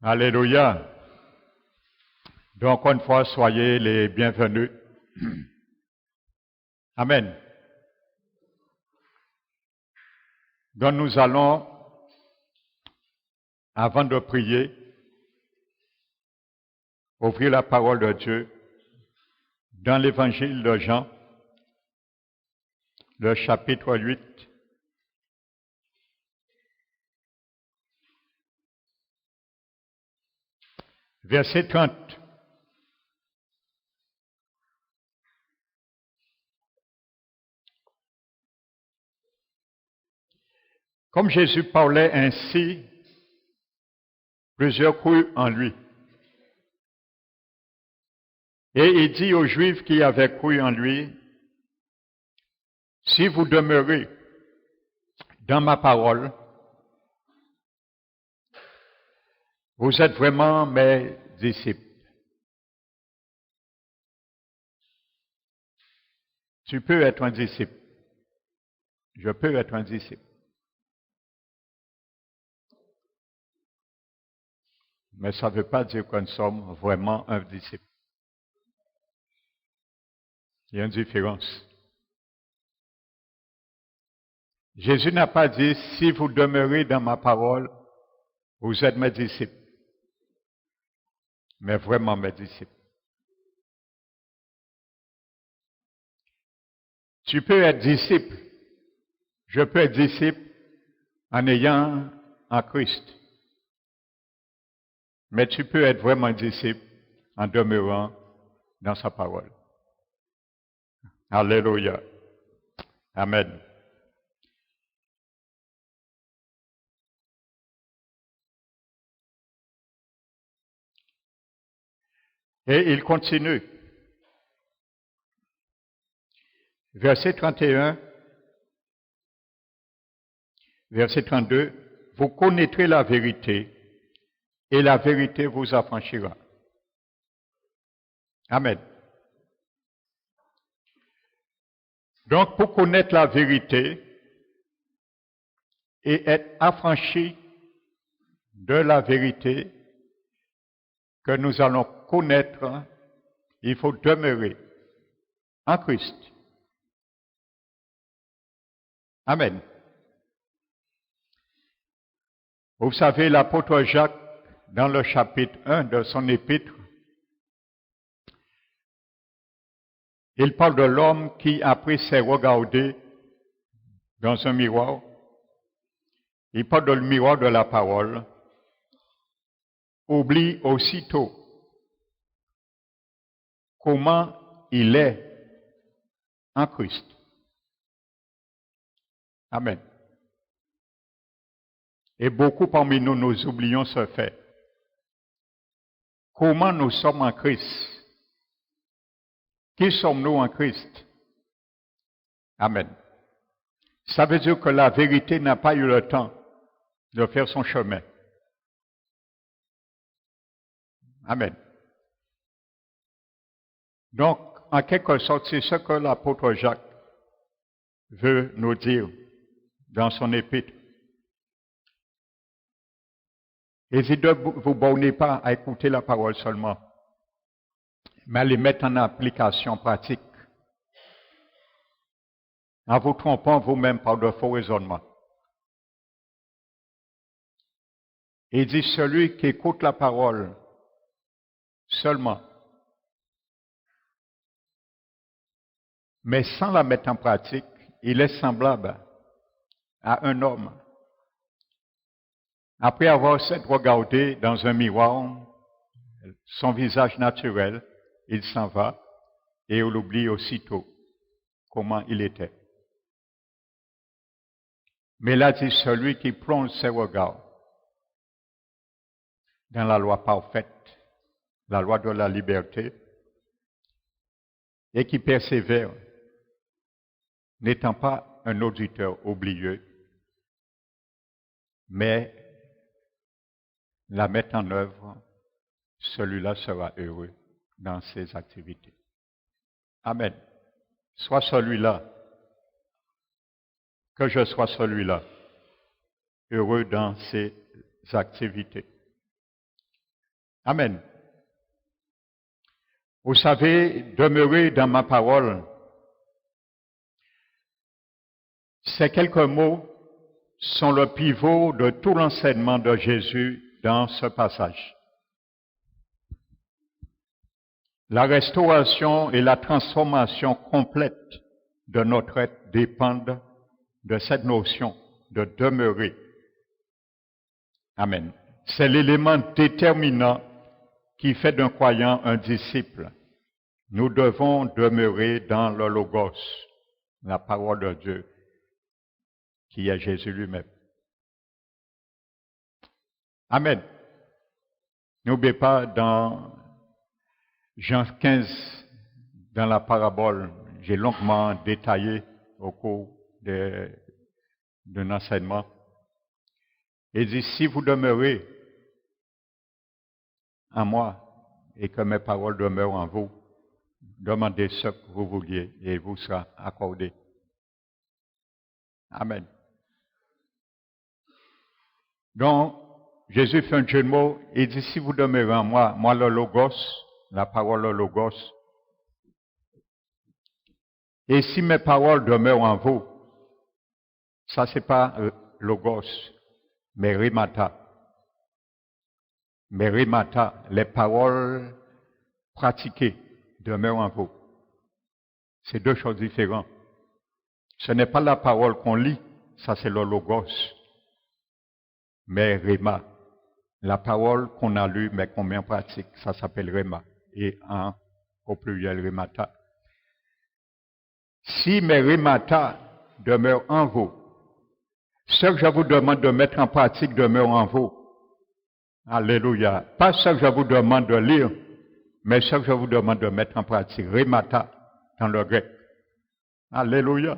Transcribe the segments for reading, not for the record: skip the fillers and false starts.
Alléluia. Donc, encore une fois, soyez les bienvenus. Amen. Donc, nous allons, avant de prier, ouvrir la parole de Dieu dans l'évangile de Jean, le chapitre 8, verset 30. Comme Jésus parlait ainsi, plusieurs crurent en lui. Et il dit aux Juifs qui avaient cru en lui, si vous demeurez dans ma parole, vous êtes vraiment mes disciples. Tu peux être un disciple. Je peux être un disciple. Mais ça ne veut pas dire que nous sommes vraiment un disciple. Il y a une différence. Jésus n'a pas dit, si vous demeurez dans ma parole, vous êtes mes disciples. Mais vraiment mes disciples. Tu peux être disciple. Je peux être disciple en ayant en Christ. Mais tu peux être vraiment disciple en demeurant dans sa parole. Alléluia. Amen. Et il continue. Verset 31, verset 32, vous connaîtrez la vérité et la vérité vous affranchira. Amen. Donc, pour connaître la vérité et être affranchi de la vérité que nous allons connaître, il faut demeurer en Christ. Amen. Vous savez, l'apôtre Jacques, dans le chapitre 1 de son épître, il parle de l'homme qui, après s'est regardé dans un miroir, il parle de le miroir de la parole, oublie aussitôt comment il est en Christ. Amen. Et beaucoup parmi nous, nous oublions ce fait. Comment nous sommes en Christ? Qui sommes-nous en Christ? Amen. Ça veut dire que la vérité n'a pas eu le temps de faire son chemin. Amen. Donc, en quelque sorte, c'est ce que l'apôtre Jacques veut nous dire dans son épître. Et ne vous bornez pas à écouter la parole seulement, mais à les mettre en application pratique, en vous trompant vous-même par de faux raisonnements. Il dit, celui qui écoute la parole seulement, mais sans la mettre en pratique, il est semblable à un homme. Après avoir s'être regardé dans un miroir, son visage naturel, il s'en va et on l'oublie aussitôt comment il était. Mais là dit celui qui plonge ses regards dans la loi parfaite, la loi de la liberté, et qui persévère, n'étant pas un auditeur oublieux, mais la mettre en œuvre, celui-là sera heureux dans ses activités. Amen. Sois celui-là, que je sois celui-là, heureux dans ses activités. Amen. Vous savez, demeurer dans ma parole, ces quelques mots sont le pivot de tout l'enseignement de Jésus dans ce passage. La restauration et la transformation complète de notre être dépendent de cette notion de demeurer. Amen. C'est l'élément déterminant qui fait d'un croyant un disciple. Nous devons demeurer dans le Logos, la parole de Dieu, qui est Jésus lui-même. Amen. N'oubliez pas, dans Jean 15, dans la parabole, j'ai longuement détaillé au cours d'un enseignement. Il dit, si vous demeurez en moi et que mes paroles demeurent en vous, demandez ce que vous vouliez et il vous sera accordé. Amen. Donc, Jésus fait un jeu de mots, il dit, si vous demeurez en moi, moi le Logos, la parole le Logos, et si mes paroles demeurent en vous, ça c'est pas Logos, mais Rimata. Mais Rimata, les paroles pratiquées demeurent en vous. C'est deux choses différentes. Ce n'est pas la parole qu'on lit, ça c'est le Logos. Mais Rima, la parole qu'on a lue mais qu'on met en pratique, ça s'appelle Rima. Et au pluriel Rimata. Si mes Rimata demeurent en vous, ce que je vous demande de mettre en pratique demeure en vous. Alléluia. Pas ce que je vous demande de lire, mais ce que je vous demande de mettre en pratique. Rimata dans le grec. Alléluia.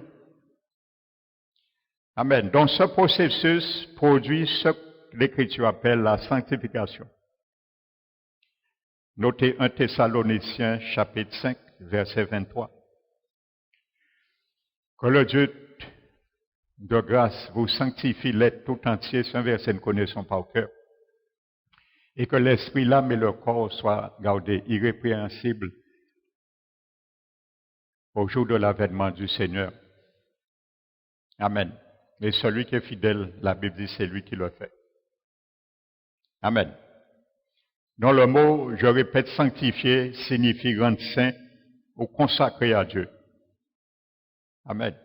Amen. Donc ce processus produit ce que l'Écriture appelle la sanctification. Notez 1 Thessaloniciens chapitre 5, verset 23. Que le Dieu de grâce vous sanctifie l'être tout entier, c'est un verset que nous connaissons par cœur. Et que l'esprit, l'âme et le corps soient gardés irrépréhensibles au jour de l'avènement du Seigneur. Amen. Et celui qui est fidèle, la Bible dit, c'est lui qui le fait. Amen. Donc le mot, je répète, sanctifier signifie rendre saint ou consacrer à Dieu. Amen.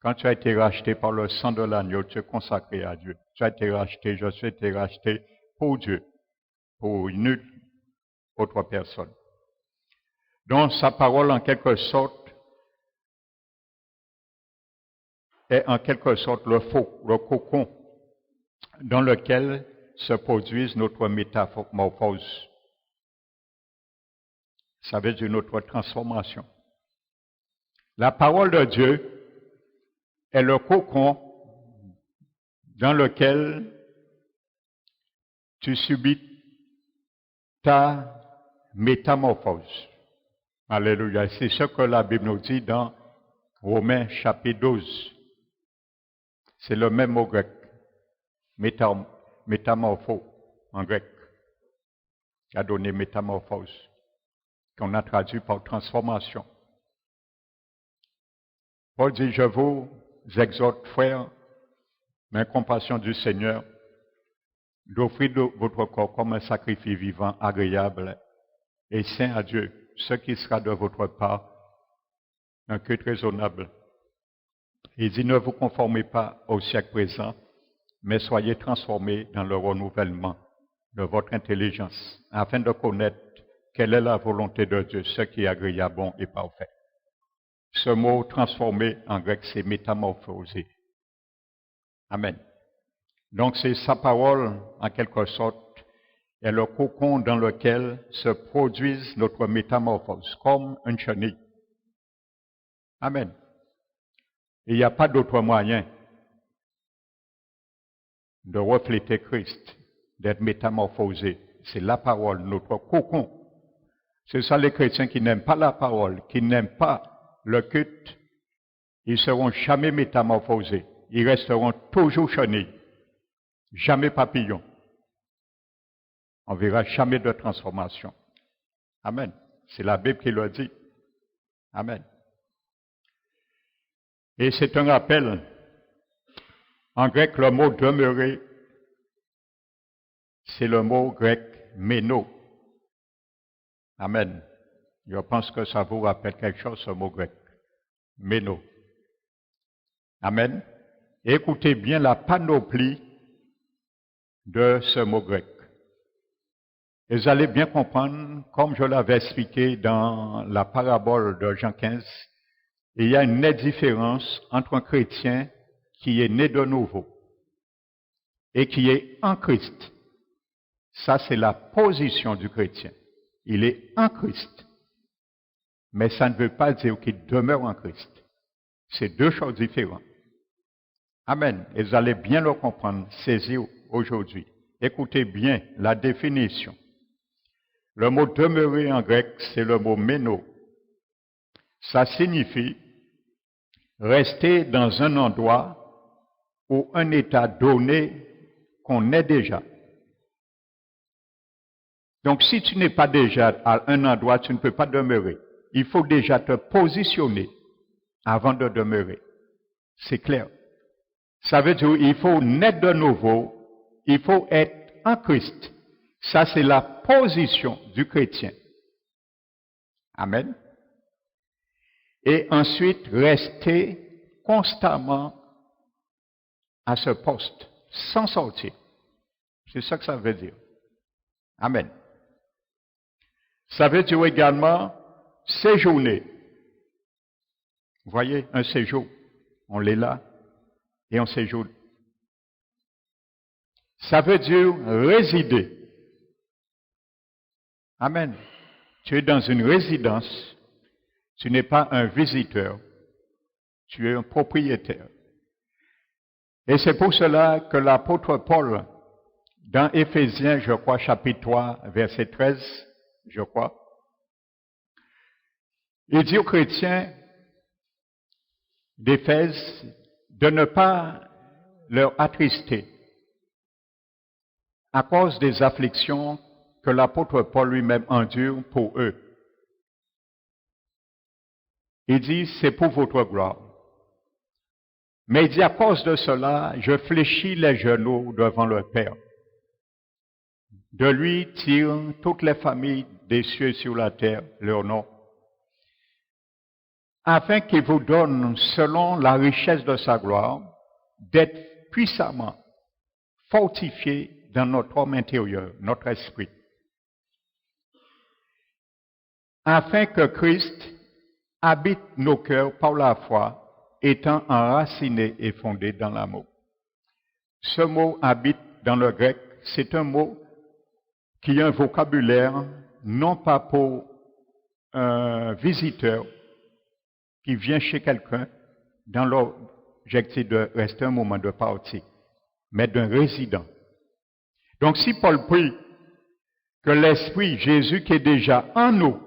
Quand tu as été racheté par le sang de l'agneau, tu es consacré à Dieu. Tu as été racheté, je suis été racheté pour Dieu, pour nulle autre personne. Donc sa parole, en quelque sorte, est en quelque sorte le cocon dans lequel se produise notre métamorphose. Ça veut dire notre transformation. La parole de Dieu est le cocon dans lequel tu subis ta métamorphose. Alléluia. C'est ce que la Bible nous dit dans Romains chapitre 12. C'est le même mot grec. Métamorpho en grec. Qui a donné métamorphose. Qu'on a traduit par transformation. Paul dit, je vous exhorte, frères, mais compassion du Seigneur, d'offrir votre corps comme un sacrifice vivant, agréable et saint à Dieu, ce qui sera de votre part un culte raisonnable. Il dit, ne vous conformez pas au siècle présent, mais soyez transformés dans le renouvellement de votre intelligence, afin de connaître quelle est la volonté de Dieu, ce qui est agréable, bon et parfait. Ce mot transformé en grec, c'est métamorphoser. Amen. Donc c'est sa parole, en quelque sorte, est le cocon dans lequel se produise notre métamorphose, comme une chenille. Amen. Il n'y a pas d'autre moyen de refléter Christ, d'être métamorphosé. C'est la parole, notre cocon. C'est ça les chrétiens qui n'aiment pas la parole, qui n'aiment pas le culte, ils ne seront jamais métamorphosés. Ils resteront toujours chenilles, jamais papillons. on ne verra jamais de transformation. Amen. C'est la Bible qui le dit. Amen. Et c'est un rappel. En grec, le mot demeurer, c'est le mot grec méno. Amen. Je pense que ça vous rappelle quelque chose, ce mot grec. Méno. Amen. Écoutez bien la panoplie de ce mot grec. Et vous allez bien comprendre, comme je l'avais expliqué dans la parabole de Jean 15, il y a une nette différence entre un chrétien qui est né de nouveau et qui est en Christ. Ça, c'est la position du chrétien. Il est en Christ. Mais ça ne veut pas dire qu'il demeure en Christ. C'est deux choses différentes. Amen. Et vous allez bien le comprendre, saisir aujourd'hui. Écoutez bien la définition. Le mot demeurer en grec, c'est le mot méno. Ça signifie rester dans un endroit ou un état donné qu'on est déjà. Donc, si tu n'es pas déjà à un endroit, tu ne peux pas demeurer. Il faut déjà te positionner avant de demeurer. C'est clair. Ça veut dire qu'il faut naître de nouveau, il faut être en Christ. Ça, c'est la position du chrétien. Amen. Et ensuite, rester constamment à ce poste, sans sortir. C'est ça que ça veut dire. Amen. Ça veut dire également séjourner. Vous voyez, un séjour. On l'est là et on séjourne. Ça veut dire résider. Amen. Tu es dans une résidence. Tu n'es pas un visiteur. Tu es un propriétaire. Et c'est pour cela que l'apôtre Paul, dans Éphésiens, je crois, chapitre 3, verset 13, je crois, il dit aux chrétiens d'Éphèse de ne pas leur attrister à cause des afflictions que l'apôtre Paul lui-même endure pour eux. Il dit, c'est pour votre gloire. Mais il dit, à cause de cela, je fléchis les genoux devant le Père. De lui tirent toutes les familles des cieux sur la terre leur nom, afin qu'il vous donne, selon la richesse de sa gloire, d'être puissamment fortifiés dans notre homme intérieur, notre esprit, afin que Christ habite nos cœurs par la foi, étant enraciné et fondé dans l'amour. Ce mot habite dans le grec, c'est un mot qui a un vocabulaire non pas pour un visiteur qui vient chez quelqu'un dans l'objectif de rester un moment de partie, mais d'un résident. Donc si Paul prie que l'Esprit, Jésus qui est déjà en nous,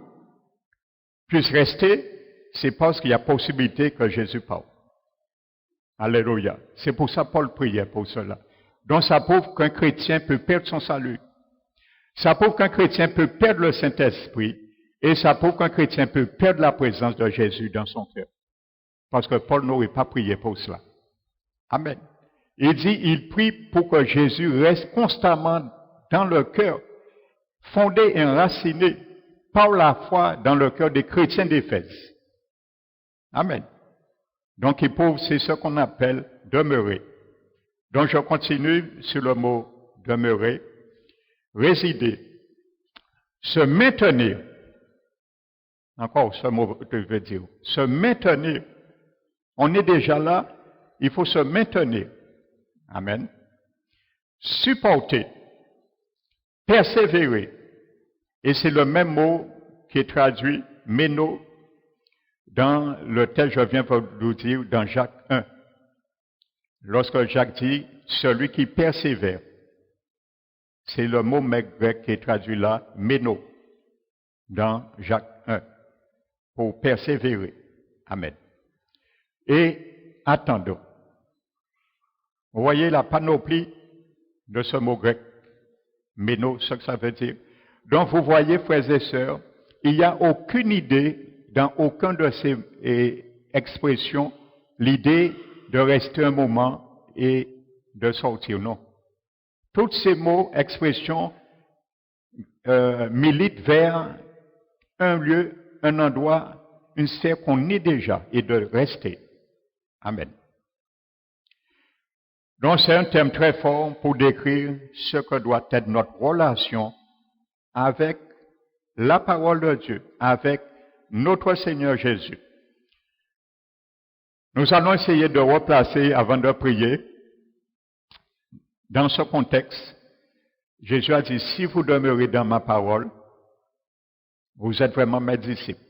puisse rester, c'est parce qu'il y a possibilité que Jésus parle. Alléluia. C'est pour ça que Paul priait pour cela. Donc ça prouve qu'un chrétien peut perdre son salut. Ça prouve qu'un chrétien peut perdre le Saint-Esprit. Et ça prouve qu'un chrétien peut perdre la présence de Jésus dans son cœur. Parce que Paul n'aurait pas prié pour cela. Amen. Il dit, il prie pour que Jésus reste constamment dans le cœur, fondé et enraciné par la foi dans le cœur des chrétiens d'Éphèse. Amen. Donc il prouve, c'est ce qu'on appelle demeurer. Donc je continue sur le mot demeurer. Résider. Se maintenir. Encore ce mot que je veux dire. Se maintenir. On est déjà là, il faut se maintenir. Amen. Supporter. Persévérer. Et c'est le même mot qui est traduit, méno, dans le texte que je viens de vous dire, dans Jacques 1. Lorsque Jacques dit, celui qui persévère, c'est le mot grec qui est traduit là, méno, dans Jacques 1, pour persévérer. Amen. Et attendons. Vous voyez la panoplie de ce mot grec, Méno, ce que ça veut dire. Donc vous voyez, frères et sœurs, il n'y a aucune idée dans aucun de ces expressions, l'idée de rester un moment et de sortir. Non. Tous ces mots, expressions, militent vers un lieu, un endroit, une sphère qu'on est déjà et de rester. Amen. Donc c'est un thème très fort pour décrire ce que doit être notre relation avec la parole de Dieu, avec notre Seigneur Jésus. Nous allons essayer de replacer, avant de prier, dans ce contexte, Jésus a dit, si vous demeurez dans ma parole, vous êtes vraiment mes disciples.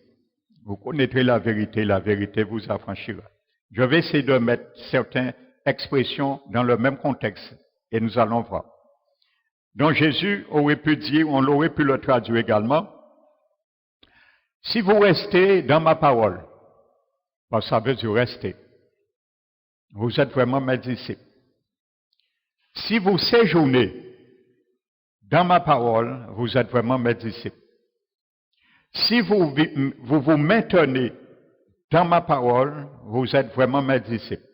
Vous connaîtrez la vérité vous affranchira. Je vais essayer de mettre certaines expressions dans le même contexte et nous allons voir. Donc Jésus aurait pu dire, on l'aurait pu le traduire également, si vous restez dans ma parole, parce que ça veut dire rester, vous êtes vraiment mes disciples. Si vous séjournez dans ma parole, vous êtes vraiment mes disciples. Si vous vous maintenez dans ma parole, vous êtes vraiment mes disciples.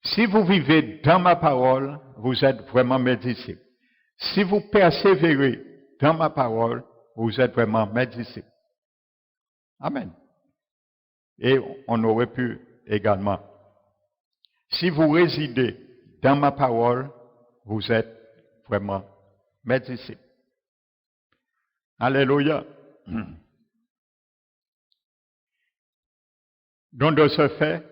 Si vous vivez dans ma parole, vous êtes vraiment mes disciples. Si vous persévérez dans ma parole, vous êtes vraiment mes disciples. Amen. Et on aurait pu également, si vous résidez dans ma parole, vous êtes vraiment mes disciples. Alléluia. Donc de ce fait,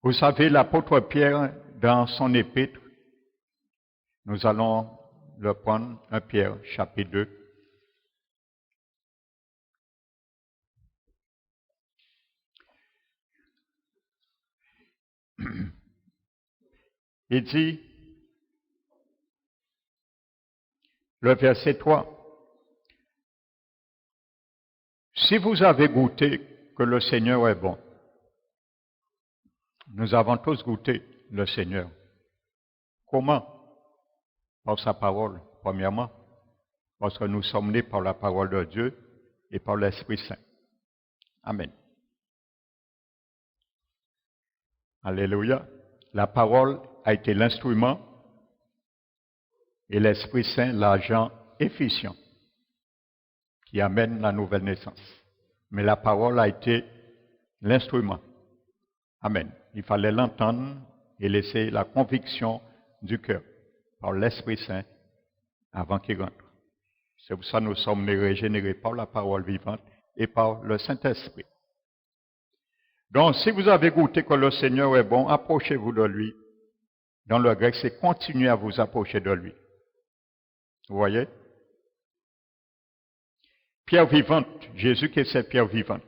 vous savez, l'apôtre Pierre, dans son épître, nous allons le prendre, 1 Pierre, chapitre 2. Il dit, le verset 3, si vous avez goûté que le Seigneur est bon, nous avons tous goûté le Seigneur. Comment? Par sa parole, premièrement, parce que nous sommes nés par la parole de Dieu et par l'Esprit Saint. Amen. Alléluia. La parole a été l'instrument et l'Esprit Saint l'agent efficient qui amène la nouvelle naissance. Mais la parole a été l'instrument. Amen. Il fallait l'entendre et laisser la conviction du cœur par l'Esprit Saint avant qu'il rentre. C'est pour ça que nous sommes régénérés par la parole vivante et par le Saint-Esprit. Donc, si vous avez goûté que le Seigneur est bon, approchez-vous de lui. Dans le grec, c'est continuer à vous approcher de lui. Vous voyez? Pierre vivante, Jésus qui est cette pierre vivante,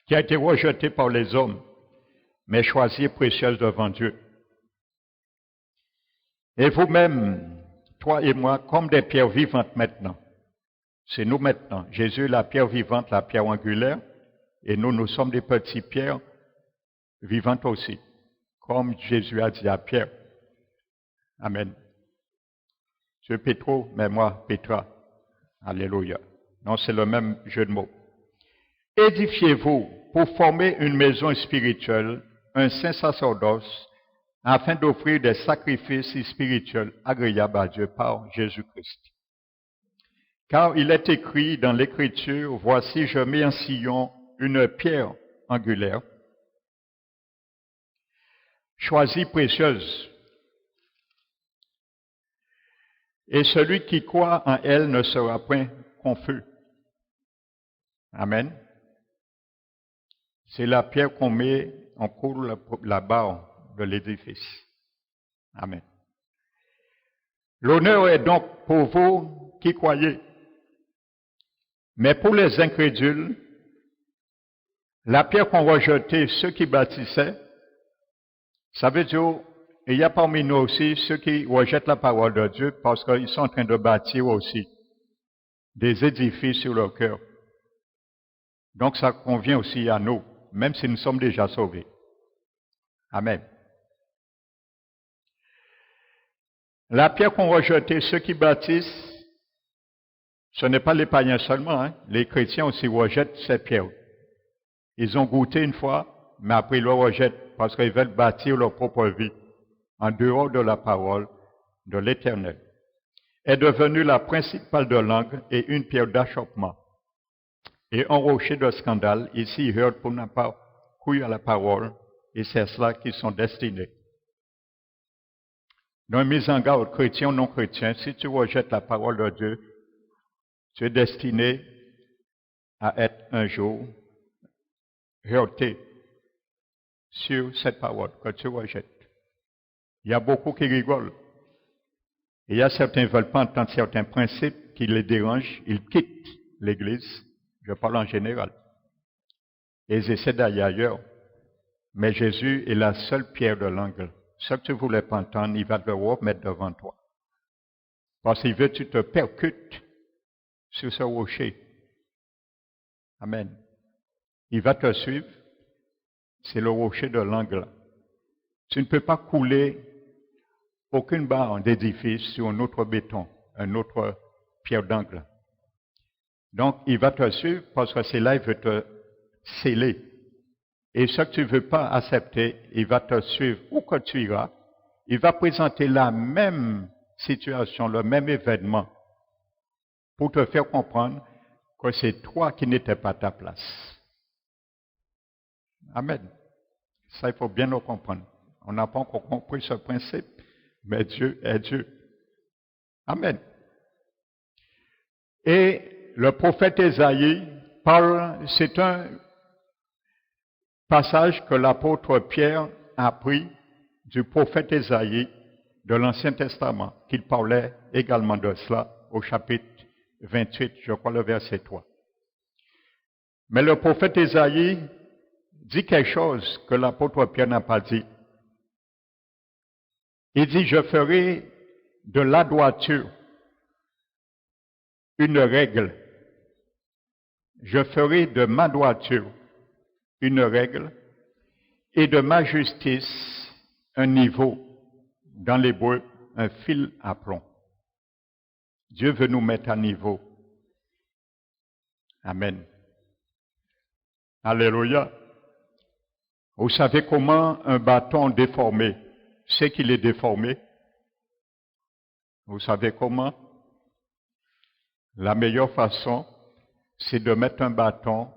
qui a été rejetée par les hommes, mais choisie et précieuse devant Dieu. Et vous-même, toi et moi, comme des pierres vivantes maintenant. C'est nous maintenant. Jésus est la pierre vivante, la pierre angulaire, et nous sommes des petites pierres vivantes aussi, comme Jésus a dit à Pierre. Amen. Tu es Pétro, mais moi, Pétra. Alléluia. Non, c'est le même jeu de mots. Édifiez-vous pour former une maison spirituelle, un saint sacerdoce, afin d'offrir des sacrifices spirituels agréables à Dieu par Jésus-Christ. Car il est écrit dans l'Écriture, voici, je mets en Sion une pierre angulaire, choisie précieuse, et celui qui croit en elle ne sera point confus. Amen. C'est la pierre qu'on met, on coule la barre de l'édifice. Amen. L'honneur est donc pour vous qui croyez. Mais pour les incrédules, la pierre qu'ont rejetée ceux qui bâtissaient, ça veut dire, il y a parmi nous aussi ceux qui rejettent la parole de Dieu parce qu'ils sont en train de bâtir aussi des édifices sur leur cœur. Donc ça convient aussi à nous, même si nous sommes déjà sauvés. Amen. La pierre qu'ont rejetée ceux qui bâtissent, ce n'est pas les païens seulement, hein. Les chrétiens aussi rejettent ces pierres. Ils ont goûté une fois, mais après ils le rejettent parce qu'ils veulent bâtir leur propre vie en dehors de la parole de l'Éternel. Est devenue la principale de langue et une pierre d'achoppement. Et un rocher de scandale, ici heurte pour ne pas courir à la parole, et c'est cela qui sont destinés. Donc, mise en garde, chrétien ou non chrétien, si tu rejettes la parole de Dieu, tu es destiné à être un jour heurté sur cette parole que tu rejettes. Il y a beaucoup qui rigolent. Et il y a certains qui ne veulent pas entendre certains principes qui les dérangent. Ils quittent l'Église. Je parle en général. Et ils essaient d'aller ailleurs. Mais Jésus est la seule pierre de l'angle. Ce que tu ne voulais pas entendre, il va te le remettre devant toi. Parce qu'il veut que tu te percutes sur ce rocher. Amen. Il va te suivre. C'est le rocher de l'angle. Tu ne peux pas couler aucune barre d'édifice sur un autre béton, une autre pierre d'angle. Donc, il va te suivre parce que c'est là qu'il veut te sceller. Et ce que tu ne veux pas accepter, il va te suivre où que tu iras. Il va présenter la même situation, le même événement, pour te faire comprendre que c'est toi qui n'étais pas à ta place. Amen. Ça, il faut bien le comprendre. On n'a pas encore compris ce principe, mais Dieu est Dieu. Amen. Et le prophète Ésaïe parle, c'est un passage que l'apôtre Pierre a pris du prophète Ésaïe de l'Ancien Testament, qu'il parlait également de cela au chapitre 28, je crois le verset 3. Mais le prophète Ésaïe dit quelque chose que l'apôtre Pierre n'a pas dit. Il dit, je ferai de la droiture une règle. Je ferai de ma droiture une règle et de ma justice un niveau, dans l'hébreu, un fil à plomb. Dieu veut nous mettre à niveau. Amen. Alléluia. Vous savez comment un bâton déformé, c'est qu'il est déformé? Vous savez comment? La meilleure façon, c'est de mettre un bâton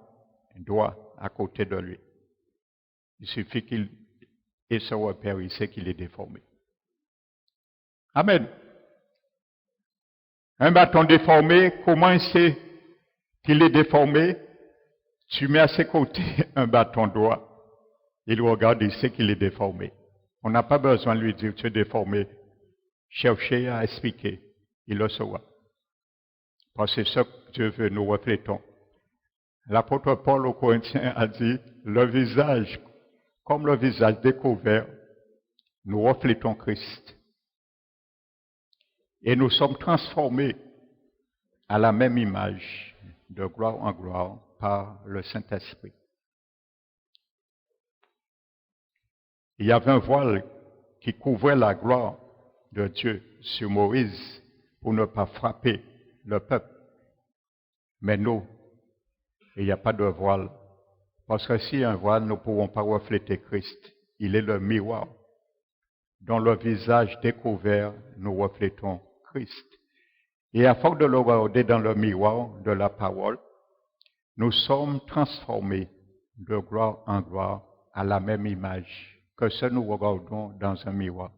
droit à côté de lui. Il suffit qu'il ait ce repère, il sait qu'il est déformé. Amen. Un bâton déformé, comment il sait qu'il est déformé? Tu mets à ses côtés un bâton droit. Il regarde, il sait qu'il est déformé. On n'a pas besoin de lui dire tu es déformé. Cherchez à expliquer. Il le saura. Parce que c'est ce que Dieu veut, nous reflétons. L'apôtre Paul aux Corinthiens a dit, le visage, comme le visage découvert, nous reflétons Christ. Et nous sommes transformés à la même image, de gloire en gloire, par le Saint-Esprit. Il y avait un voile qui couvrait la gloire de Dieu sur Moïse pour ne pas frapper le peuple. Mais nous, il n'y a pas de voile. Parce que s'il y a un voile, nous ne pourrons pas refléter Christ. Il est le miroir. Dans le visage découvert, nous reflétons Christ. Et à force de le regarder dans le miroir de la parole, nous sommes transformés de gloire en gloire à la même image que ce nous regardons dans un miroir.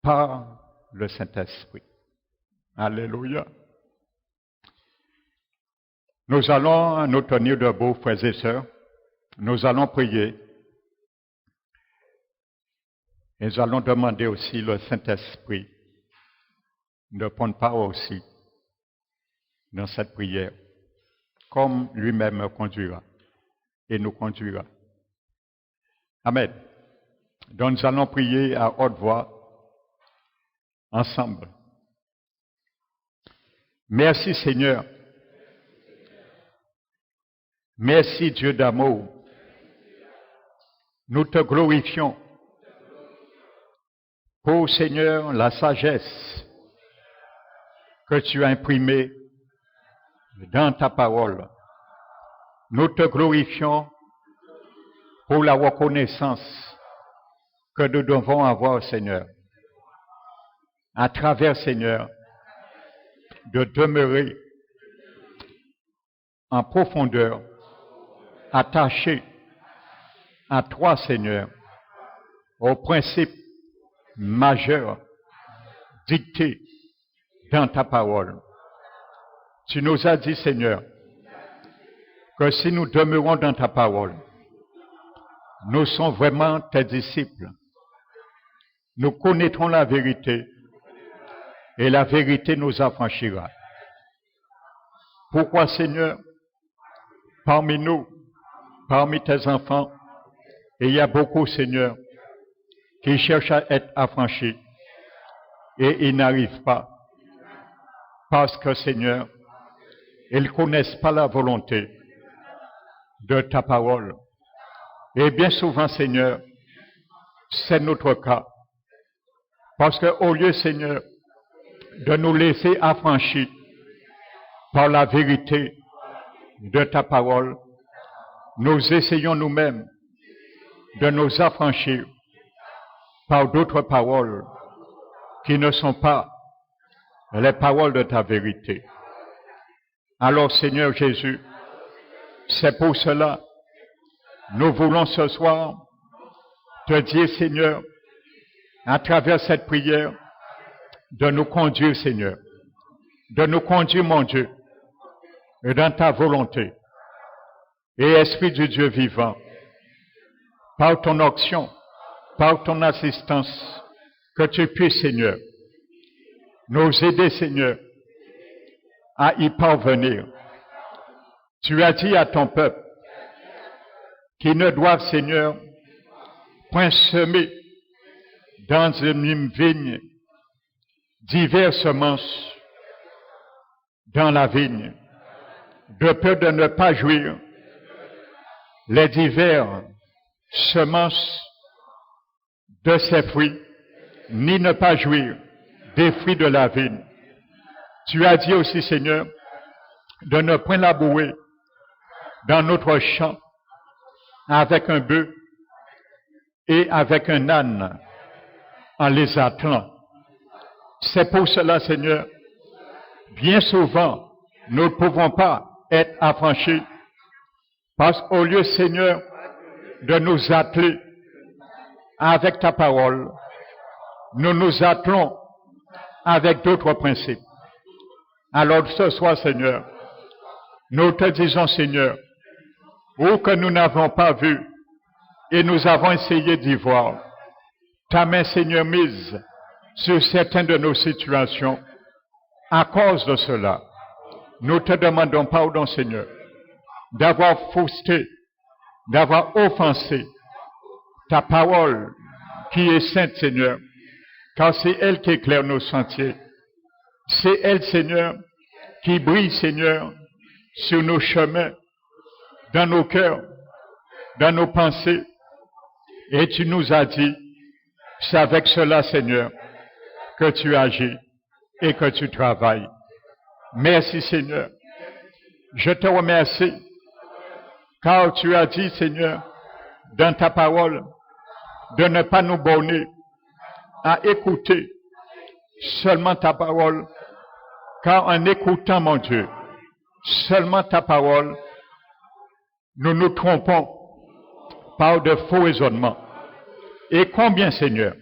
Par le Saint-Esprit. Alléluia. Nous allons nous tenir debout, frères et sœurs. Nous allons prier. Et nous allons demander aussi le Saint-Esprit de prendre part aussi dans cette prière, comme lui-même me conduira et nous conduira. Amen. Donc nous allons prier à haute voix, ensemble. Merci Seigneur. Merci Dieu d'amour. Nous te glorifions pour, Seigneur, la sagesse que tu as imprimée dans ta parole. Nous te glorifions pour la reconnaissance que nous devons avoir, Seigneur, à travers, Seigneur, de demeurer en profondeur, attaché à toi, Seigneur, aux principes majeurs dictés dans ta parole. Tu nous as dit, Seigneur, que si nous demeurons dans ta parole, nous sommes vraiment tes disciples. Nous connaîtrons la vérité et la vérité nous affranchira. Pourquoi, Seigneur, parmi nous, parmi tes enfants, il y a beaucoup, Seigneur, qui cherchent à être affranchis et ils n'arrivent pas. Parce que, Seigneur, ils ne connaissent pas la volonté de ta parole. Et bien souvent, Seigneur, c'est notre cas. Parce qu'au lieu, Seigneur, de nous laisser affranchis par la vérité de ta parole, nous essayons nous-mêmes de nous affranchir par d'autres paroles qui ne sont pas les paroles de ta vérité. Alors, Seigneur Jésus, c'est pour cela nous voulons ce soir te dire, Seigneur, à travers cette prière, de nous conduire, Seigneur, de nous conduire, mon Dieu, dans ta volonté. Et Esprit du Dieu vivant, par ton action, par ton assistance, que tu puisses, Seigneur, nous aider, Seigneur, à y parvenir. Tu as dit à ton peuple qu'ils ne doivent, Seigneur, point semer dans une vigne diverses semences dans la vigne, de peur de ne pas jouir les divers semences de ses fruits, ni ne pas jouir des fruits de la vigne. Tu as dit aussi, Seigneur, de ne point labourer dans notre champ avec un bœuf et avec un âne en les attelant. C'est pour cela, Seigneur, bien souvent, nous ne pouvons pas être affranchis parce qu'au lieu, Seigneur, de nous atteler avec ta parole, nous nous attelons avec d'autres principes. Alors ce soir, Seigneur, nous te disons, Seigneur, où que nous n'avons pas vu et nous avons essayé d'y voir, ta main, Seigneur, mise sur certaines de nos situations. À cause de cela, nous te demandons pardon, Seigneur, d'avoir fausseté, d'avoir offensé ta parole qui est sainte, Seigneur, car c'est elle qui éclaire nos sentiers. C'est elle, Seigneur, qui brille, Seigneur, sur nos chemins, dans nos cœurs, dans nos pensées. Et tu nous as dit, c'est avec cela, Seigneur, que tu agis et que tu travailles. Merci, Seigneur. Je te remercie, car tu as dit, Seigneur, dans ta parole, de ne pas nous borner à écouter seulement ta parole, car en écoutant, mon Dieu, seulement ta parole, nous nous trompons par de faux raisonnements. Et combien, Seigneur,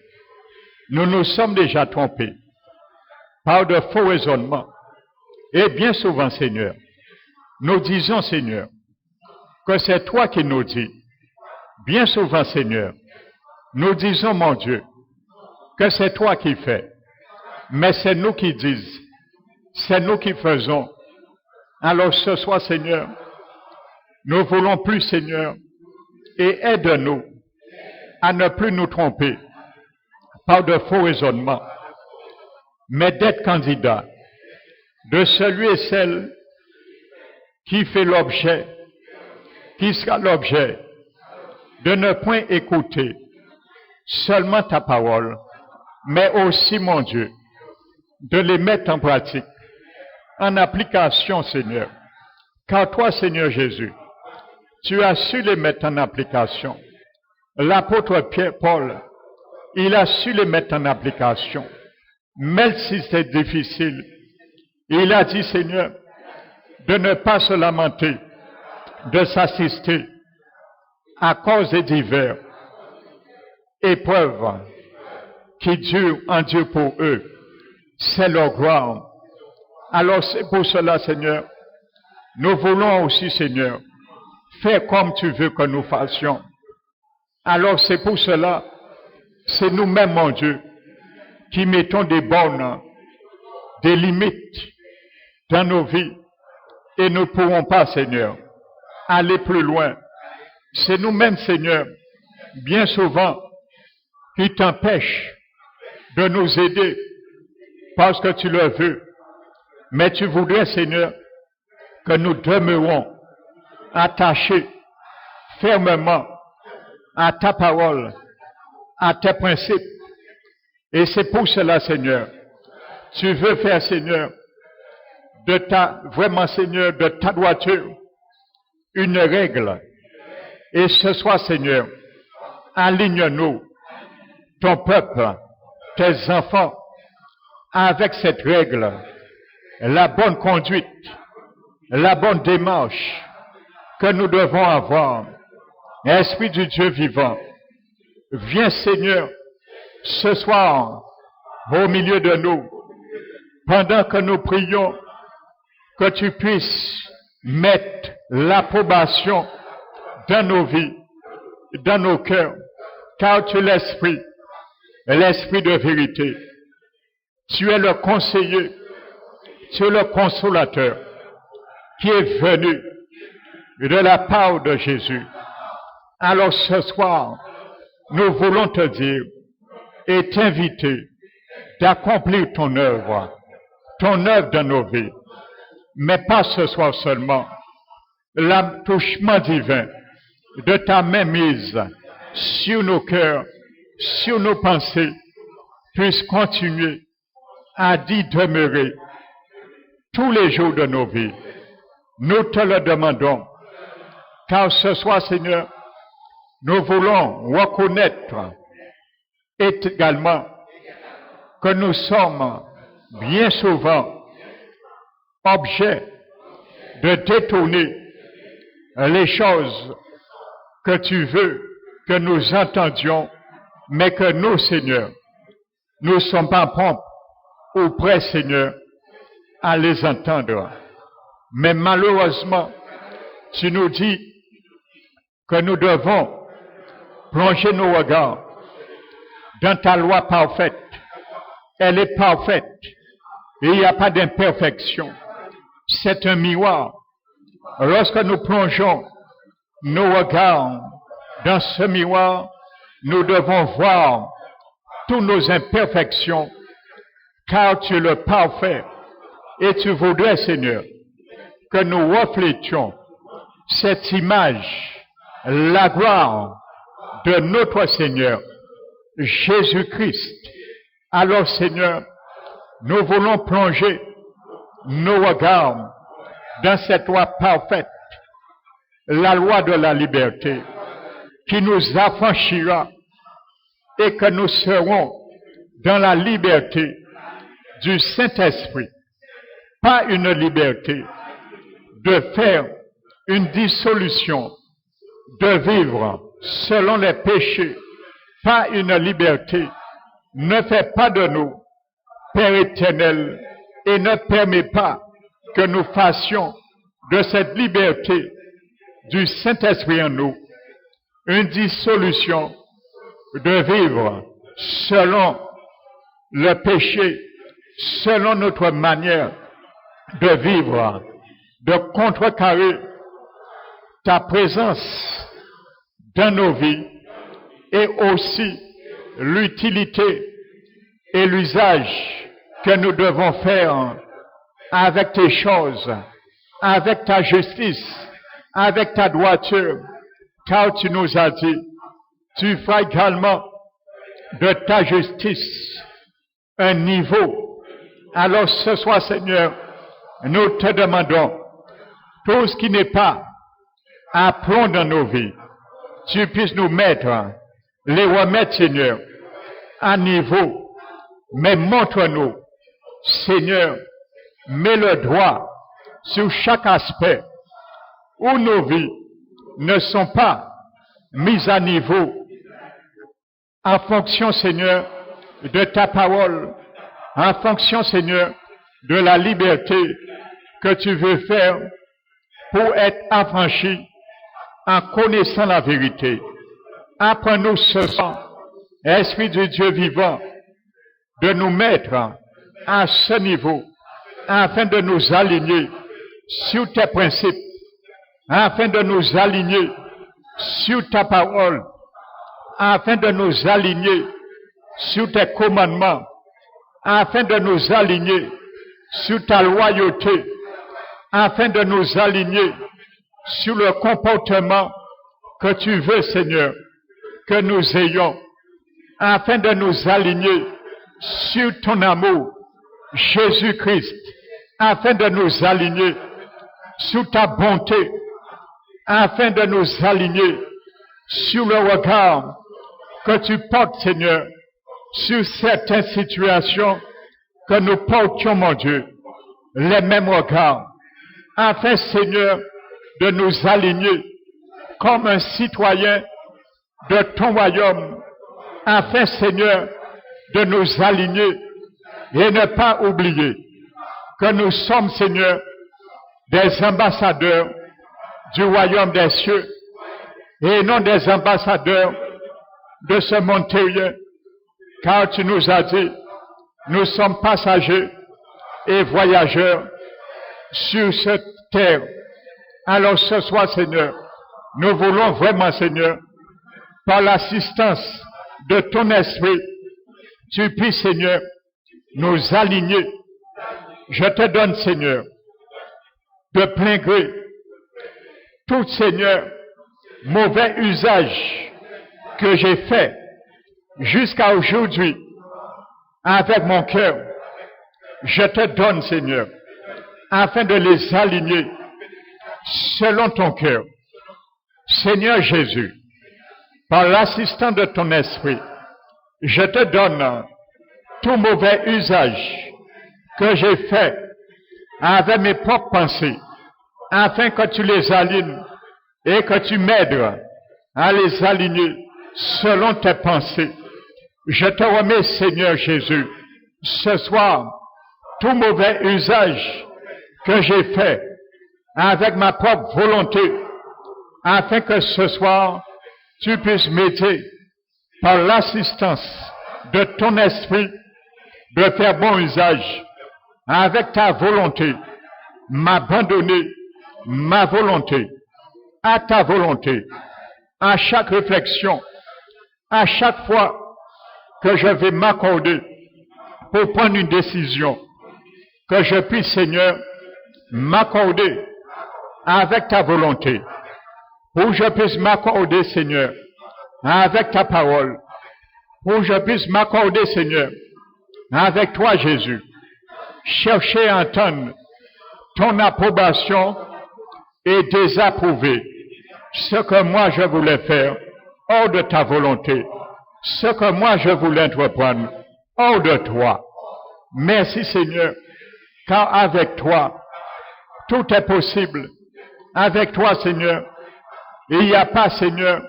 nous nous sommes déjà trompés par de faux raisonnements. Et bien souvent, Seigneur, nous disons, Seigneur, que c'est toi qui nous dis. Bien souvent, Seigneur, nous disons, mon Dieu, que c'est toi qui fais. Mais c'est nous qui disons, c'est nous qui faisons. Alors ce soir, Seigneur, nous voulons plus, Seigneur, et aide-nous à ne plus nous tromper par de faux raisonnements, mais d'être candidat de celui et celle qui fait l'objet, qui sera l'objet de ne point écouter seulement ta parole, mais aussi, mon Dieu, de les mettre en pratique, en application, Seigneur. Car toi, Seigneur Jésus, tu as su les mettre en application. L'apôtre Paul, il a su les mettre en application. Même si c'est difficile, il a dit, Seigneur, de ne pas se lamenter, de s'assister à cause des divers épreuves qui endurent pour eux. C'est leur gloire. Alors c'est pour cela, Seigneur, nous voulons aussi, Seigneur, faire comme tu veux que nous fassions. Alors c'est pour cela, c'est nous-mêmes, mon Dieu, qui mettons des bornes, des limites dans nos vies. Et nous ne pourrons pas, Seigneur, aller plus loin. C'est nous-mêmes, Seigneur, bien souvent, qui t'empêchent de nous aider parce que tu le veux. Mais tu voudrais, Seigneur, que nous demeurons attachés fermement à ta parole, à tes principes. Et c'est pour cela, Seigneur, tu veux faire, Seigneur, vraiment, Seigneur, de ta droiture, une règle. Et ce soir, Seigneur, aligne-nous, ton peuple, tes enfants, avec cette règle, la bonne conduite, la bonne démarche que nous devons avoir. Esprit du Dieu vivant, viens, Seigneur, ce soir, au milieu de nous, pendant que nous prions, que tu puisses mettre l'approbation dans nos vies, dans nos cœurs, car tu es l'Esprit de vérité. Tu es le conseiller, tu es le consolateur qui est venu de la part de Jésus. Alors ce soir, nous voulons te dire et t'inviter d'accomplir ton œuvre dans nos vies. Mais pas ce soir seulement. L'attouchement divin de ta main mise sur nos cœurs, sur nos pensées, puisse continuer à y demeurer tous les jours de nos vies. Nous te le demandons, car ce soir, Seigneur, nous voulons reconnaître également que nous sommes bien souvent objets de détourner les choses que tu veux que nous entendions, mais que nous, Seigneur, nous ne sommes pas prompts ou prêts, Seigneur, à les entendre. Mais malheureusement, tu nous dis que nous devons plonger nos regards dans ta loi parfaite. Elle est parfaite et il n'y a pas d'imperfection. C'est un miroir. Lorsque nous plongeons nos regards dans ce miroir, nous devons voir toutes nos imperfections, car tu es le parfait. Et tu voudrais, Seigneur, que nous reflétions cette image, la gloire de notre Seigneur, Jésus-Christ. Alors, Seigneur, nous voulons plonger nos regards dans cette loi parfaite, la loi de la liberté, qui nous affranchira et que nous serons dans la liberté du Saint-Esprit. Pas une liberté de faire une dissolution, de vivre selon les péchés. Pas une liberté. Ne fais pas de nous, Père éternel, et ne permets pas que nous fassions de cette liberté du Saint-Esprit en nous une dissolution de vivre selon le péché, selon notre manière de vivre, de contrecarrer ta présence dans nos vies et aussi l'utilité et l'usage que nous devons faire avec tes choses, avec ta justice, avec ta droiture, car tu nous as dit, tu feras également de ta justice un niveau. Alors ce soir, Seigneur, nous te demandons, tout ce qui n'est pas à plomb dans nos vies, tu puisses nous mettre, les remettre, Seigneur, à niveau. Mais montre-nous, Seigneur, mets le doigt sur chaque aspect où nos vies ne sont pas mises à niveau en fonction, Seigneur, de ta parole, en fonction, Seigneur, de la liberté que tu veux faire pour être affranchi en connaissant la vérité. Apprends-nous ce soir, Esprit du Dieu vivant, de nous mettre à ce niveau afin de nous aligner sur tes principes, afin de nous aligner sur ta parole, afin de nous aligner sur tes commandements, afin de nous aligner sur ta loyauté, afin de nous aligner sur le comportement que tu veux, Seigneur, que nous ayons, afin de nous aligner sur ton amour, Jésus-Christ, afin de nous aligner sur ta bonté, afin de nous aligner sur le regard que tu portes, Seigneur, sur certaines situations que nous portions, mon Dieu, les mêmes regards, afin, Seigneur, de nous aligner comme un citoyen de ton royaume, afin, Seigneur, de nous aligner et ne pas oublier que nous sommes, Seigneur, des ambassadeurs du royaume des cieux et non des ambassadeurs de ce monde terrien, car tu nous as dit, nous sommes passagers et voyageurs sur cette terre. Alors ce soir, Seigneur, nous voulons vraiment, Seigneur, par l'assistance de ton esprit, tu puisses, Seigneur, nous aligner. Je te donne, Seigneur, de plein gré, tout, Seigneur, mauvais usage que j'ai fait jusqu'à aujourd'hui avec mon cœur. Je te donne, Seigneur, afin de les aligner selon ton cœur. Seigneur Jésus, par l'assistance de ton esprit, je te donne tout mauvais usage que j'ai fait avec mes propres pensées, afin que tu les alignes et que tu m'aides à les aligner selon tes pensées. Je te remets, Seigneur Jésus, ce soir, tout mauvais usage que j'ai fait avec ma propre volonté, afin que ce soir, tu puisses m'aider par l'assistance de ton esprit de faire bon usage avec ta volonté, m'abandonner ma volonté à ta volonté, à chaque réflexion, à chaque fois que je vais m'accorder pour prendre une décision, que je puisse, Seigneur, m'accorder avec ta volonté, pour que je puisse m'accorder, Seigneur, avec ta parole, pour que je puisse m'accorder, Seigneur, avec toi, Jésus, chercher à entendre ton approbation et désapprouver ce que moi je voulais faire hors de ta volonté, ce que moi je voulais entreprendre hors de toi. Merci, Seigneur, car avec toi, tout est possible. Avec toi, Seigneur, il n'y a pas, Seigneur,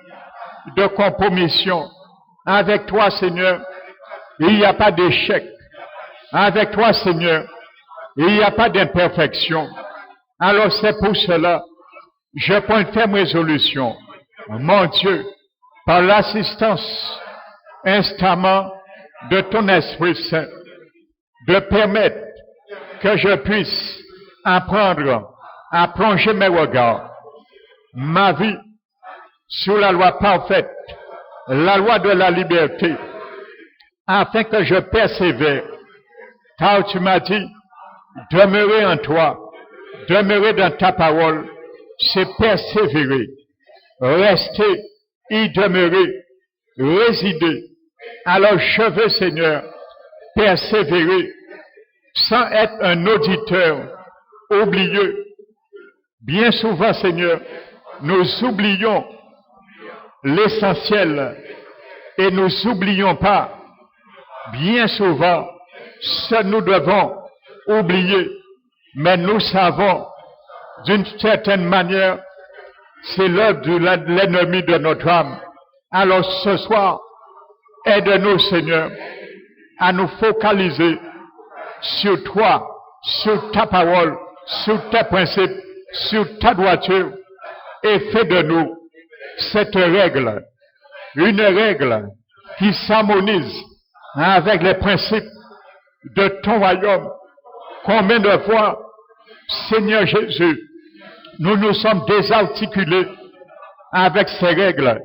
de compromission. Avec toi, Seigneur, il n'y a pas d'échec. Avec toi, Seigneur, il n'y a pas d'imperfection. Alors c'est pour cela, je prends une ferme résolution, mon Dieu, par l'assistance instamment de ton Esprit Saint, de permettre que je puisse apprendre à plonger mes regards, ma vie, sur la loi parfaite, la loi de la liberté, afin que je persévère. Car tu m'as dit, demeurer en toi, demeurer dans ta parole, c'est persévérer, rester, y demeurer, résider. Alors je veux, Seigneur, persévérer sans être un auditeur oublieux. Bien souvent, Seigneur, nous oublions l'essentiel et nous n'oublions pas bien souvent ce que nous devons oublier. Mais nous savons, d'une certaine manière, c'est l'œuvre de l'ennemi de notre âme. Alors ce soir, aide-nous, Seigneur, à nous focaliser sur toi, sur ta parole, sur tes principes, sur ta droiture, et fais de nous cette règle, une règle qui s'harmonise avec les principes de ton royaume. Combien de fois, Seigneur Jésus, nous nous sommes désarticulés avec ces règles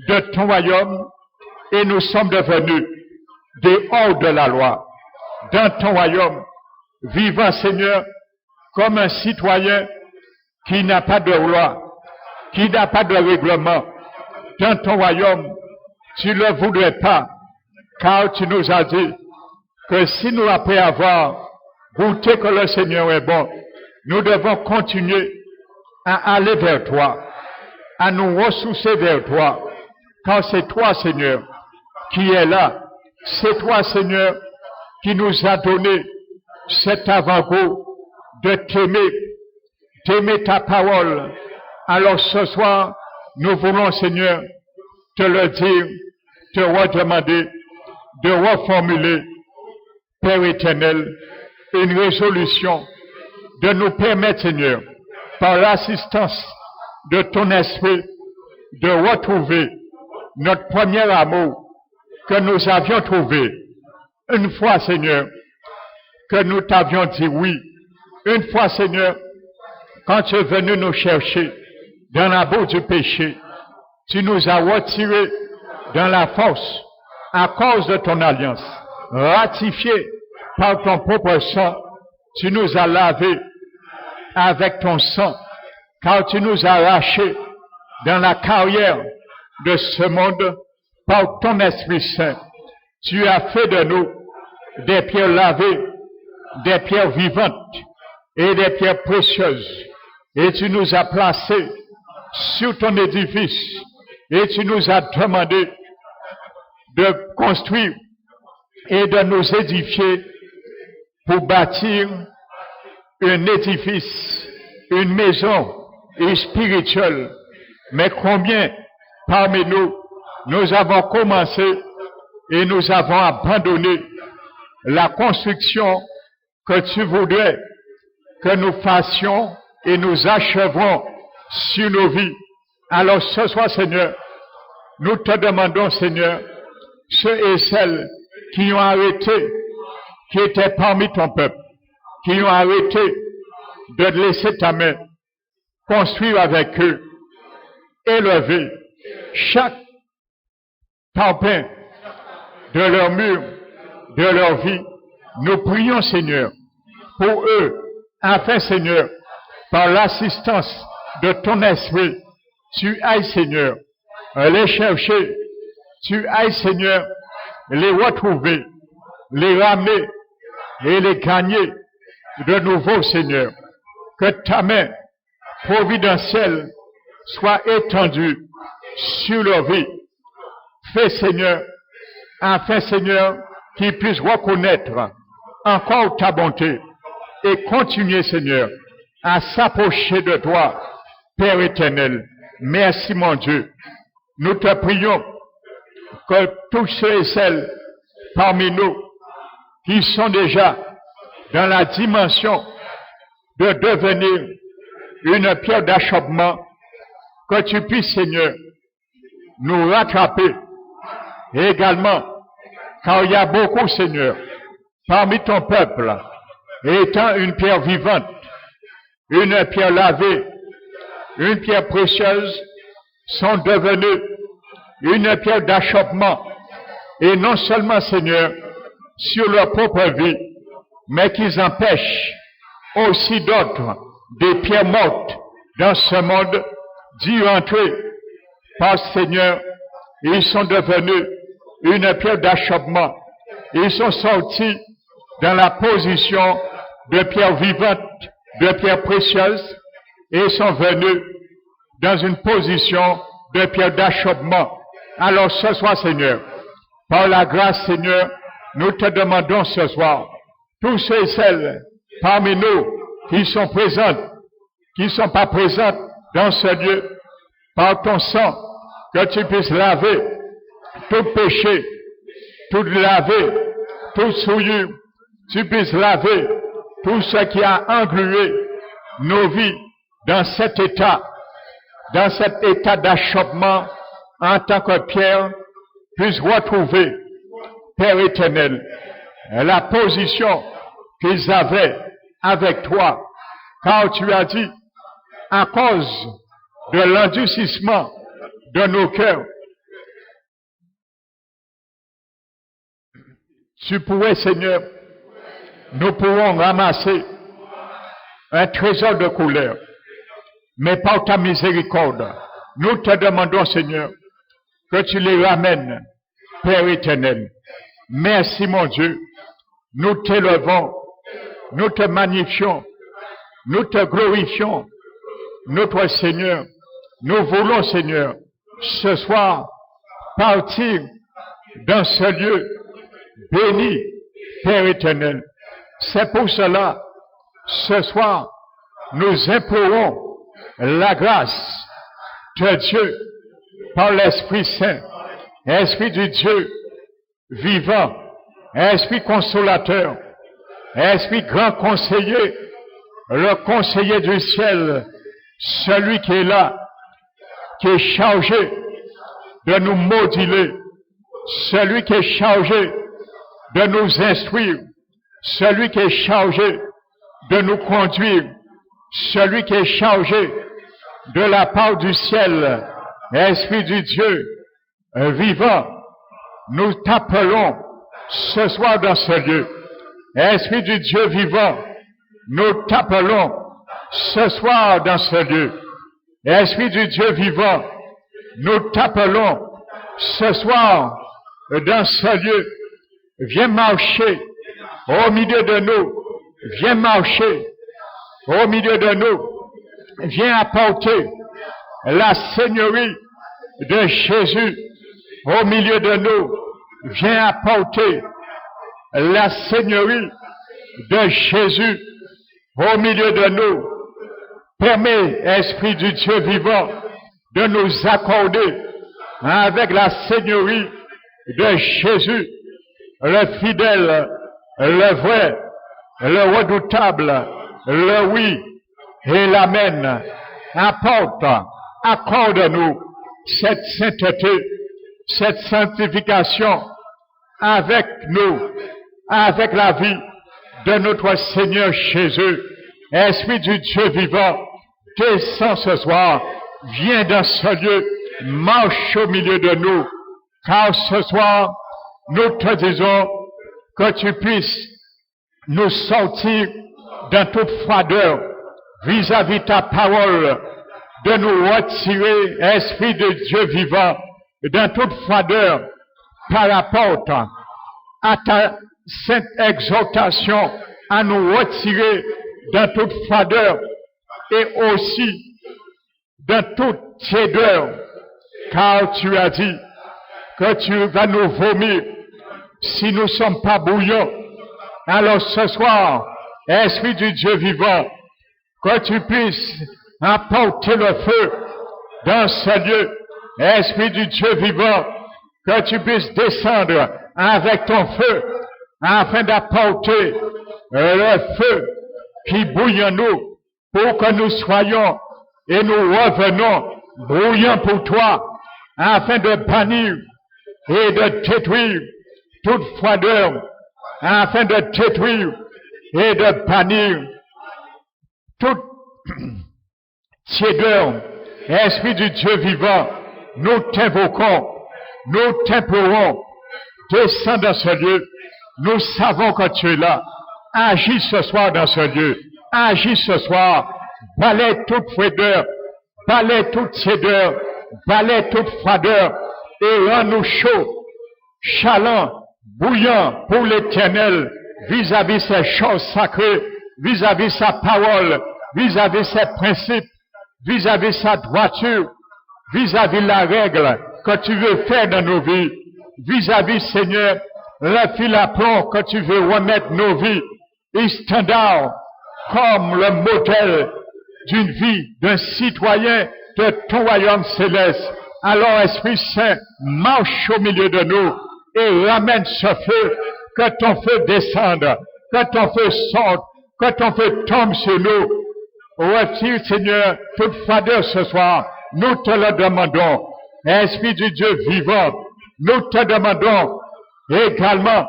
de ton royaume et nous sommes devenus dehors de la loi, dans ton royaume, vivant, Seigneur, comme un citoyen qui n'a pas de loi, qui n'a pas de règlement. Dans ton royaume, tu ne le voudrais pas, car tu nous as dit que si nous, après avoir goûté que le Seigneur est bon, nous devons continuer à aller vers toi, à nous ressourcer vers toi, car c'est toi, Seigneur, qui est là. C'est toi, Seigneur, qui nous a donné cet avant-goût de t'aimer, d'aimer ta parole. Alors ce soir, nous voulons, Seigneur, te le dire, te redemander, de reformuler, Père éternel, une résolution, de nous permettre, Seigneur, par l'assistance de ton esprit, de retrouver notre premier amour que nous avions trouvé. Une fois, Seigneur, que nous t'avions dit oui. Une fois, Seigneur, quand tu es venu nous chercher dans la boue du péché, tu nous as retirés dans la force à cause de ton alliance. Ratifié par ton propre sang, tu nous as lavés avec ton sang, car tu nous as arrachés dans la carrière de ce monde par ton Esprit Saint. Tu as fait de nous des pierres lavées, des pierres vivantes et des pierres précieuses. Et tu nous as placés sur ton édifice et tu nous as demandé de construire et de nous édifier pour bâtir un édifice, une maison spirituelle. Mais combien parmi nous, nous avons commencé et nous avons abandonné la construction que tu voudrais que nous fassions et nous achèverons sur nos vies. Alors ce soir, Seigneur, nous te demandons, Seigneur, ceux et celles qui ont arrêté, qui étaient parmi ton peuple, qui ont arrêté de laisser ta main construire avec eux, élever chaque parpaing de leur mur, de leur vie. Nous prions, Seigneur, pour eux, afin, Seigneur, par l'assistance de ton esprit, tu ailles, Seigneur, les chercher, tu ailles, Seigneur, les retrouver, les ramener et les gagner de nouveau, Seigneur. Que ta main providentielle soit étendue sur leur vie. Fais, Seigneur, afin, Seigneur, qu'ils puissent reconnaître encore ta bonté et continuer, Seigneur, à s'approcher de toi, Père éternel. Merci, mon Dieu. Nous te prions que tous ceux et celles parmi nous qui sont déjà dans la dimension de devenir une pierre d'achoppement, que tu puisses, Seigneur, nous rattraper. Et également, car il y a beaucoup, Seigneur, parmi ton peuple, étant une pierre vivante, une pierre lavée, une pierre précieuse, sont devenus une pierre d'achoppement. Et non seulement, Seigneur, sur leur propre vie, mais qu'ils empêchent aussi d'autres, des pierres mortes dans ce monde, d'y entrer. Parce, Seigneur, ils sont devenus une pierre d'achoppement. Ils sont sortis dans la position de pierre vivante, de pierre précieuse, et ils sont venus dans une position de pierre d'achoppement. Alors ce soir, Seigneur, par la grâce, Seigneur, nous te demandons ce soir, tous ceux et celles parmi nous qui sont présents, qui ne sont pas présents dans ce lieu, par ton sang, que tu puisses laver tout péché, tout laver, toute souillure, tu puisses laver tout ce qui a englué nos vies dans cet état d'achoppement en tant que pierre, puisse retrouver, Père éternel, la position qu'ils avaient avec toi, car tu as dit, à cause de l'endurcissement de nos cœurs, tu pourrais, Seigneur, nous pourrons ramasser un trésor de couleur, mais par ta miséricorde, nous te demandons, Seigneur, que tu les ramènes, Père éternel. Merci, mon Dieu. Nous t'élevons, nous te magnifions, nous te glorifions, notre Seigneur. Nous voulons, Seigneur, ce soir, partir dans ce lieu béni, Père éternel. C'est pour cela, ce soir, nous implorons la grâce de Dieu par l'Esprit Saint, Esprit du Dieu vivant, Esprit consolateur, Esprit grand conseiller, le conseiller du ciel, celui qui est là, qui est chargé de nous moduler, celui qui est chargé de nous instruire, celui qui est chargé de nous conduire, celui qui est chargé de la part du ciel, Esprit du Dieu vivant, nous t'appelons ce soir dans ce lieu. Esprit du Dieu vivant, nous t'appelons ce soir dans ce lieu. Esprit du Dieu vivant, nous t'appelons ce soir dans ce lieu. Viens marcher au milieu de nous. Viens marcher au milieu de nous. Viens apporter la Seigneurie de Jésus au milieu de nous. Viens apporter la Seigneurie de Jésus au milieu de nous. Permets, Esprit du Dieu vivant, de nous accorder avec la Seigneurie de Jésus, le fidèle, le vrai, le redoutable, le oui et l'amen. Apporte, accorde-nous cette sainteté, cette sanctification avec nous, avec la vie de notre Seigneur Jésus. Esprit du Dieu vivant, descends ce soir, viens dans ce lieu, marche au milieu de nous, car ce soir, nous te disons que tu puisses nous sortir dans toute froideur vis-à-vis ta parole, de nous retirer, Esprit de Dieu vivant, dans toute froideur par rapport à ta sainte exhortation, à nous retirer dans toute froideur et aussi dans toute tiédeur, car tu as dit que tu vas nous vomir si nous ne sommes pas bouillants. Alors ce soir, Esprit du Dieu vivant, que tu puisses apporter le feu dans ce lieu. Esprit du Dieu vivant, que tu puisses descendre avec ton feu afin d'apporter le feu qui bouille en nous pour que nous soyons et nous revenons brouillants pour toi afin de bannir et de détruire toute froideur, afin de détruire et de bannir toute tiédeur. Esprit du Dieu vivant, nous t'invoquons, nous t'implorons, descends dans ce lieu. Nous savons que tu es là. Agis ce soir dans ce lieu. Agis ce soir. Balaie toute froideur, balaie toute tiédeur, balaie toute froideur et rends-nous chauds, chalants bouillant pour l'Éternel vis-à-vis ses choses sacrées, vis-à-vis sa parole, vis-à-vis ses principes, vis-à-vis sa droiture, vis-à-vis la règle que tu veux faire dans nos vies, vis-à-vis, Seigneur, le fil à plomb que tu veux remettre nos vies, et standard comme le modèle d'une vie, d'un citoyen de ton royaume céleste. Alors, Esprit Saint, marche au milieu de nous et ramène ce feu, que ton feu descende, que ton feu sorte, que ton feu tombe sur nous. Retire, Seigneur, toute fadeur ce soir. Nous te le demandons. Esprit du Dieu vivant, nous te demandons également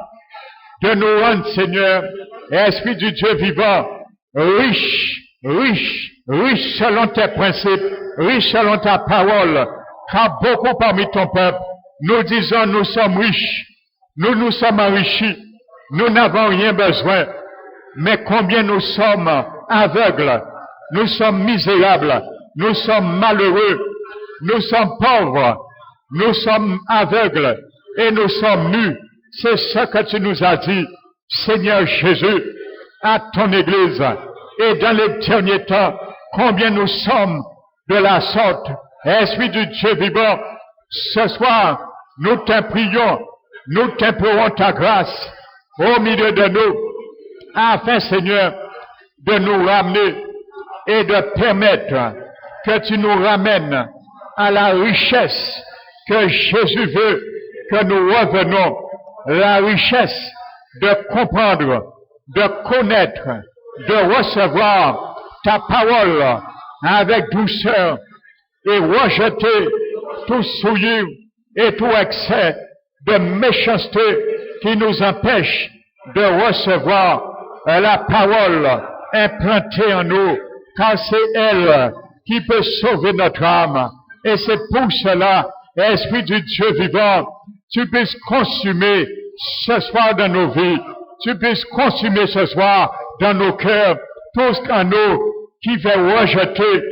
de nous rendre, Seigneur, Esprit du Dieu vivant, riche, riche, riche selon tes principes, riche selon ta parole, car beaucoup parmi ton peuple, nous disons nous sommes riches, nous nous sommes enrichis, nous n'avons rien besoin, mais combien nous sommes aveugles, nous sommes misérables, nous sommes malheureux, nous sommes pauvres, nous sommes aveugles et nous sommes nus. C'est ce que tu nous as dit, Seigneur Jésus, à ton Église. Et dans les derniers temps, combien nous sommes de la sorte. Esprit du Dieu vivant, ce soir, nous t'imprions, nous t'implorons ta grâce au milieu de nous, afin, Seigneur, de nous ramener et de permettre que tu nous ramènes à la richesse que Jésus veut que nous revenons, la richesse de comprendre, de connaître, de recevoir ta parole avec douceur et rejeter tout souillure et tout excès de méchanceté qui nous empêche de recevoir la parole implantée en nous, car c'est elle qui peut sauver notre âme. Et c'est pour cela, Esprit du Dieu vivant, tu puisses consumer ce soir dans nos vies, tu puisses consumer ce soir dans nos cœurs tout ce qu'en nous qui fait rejeter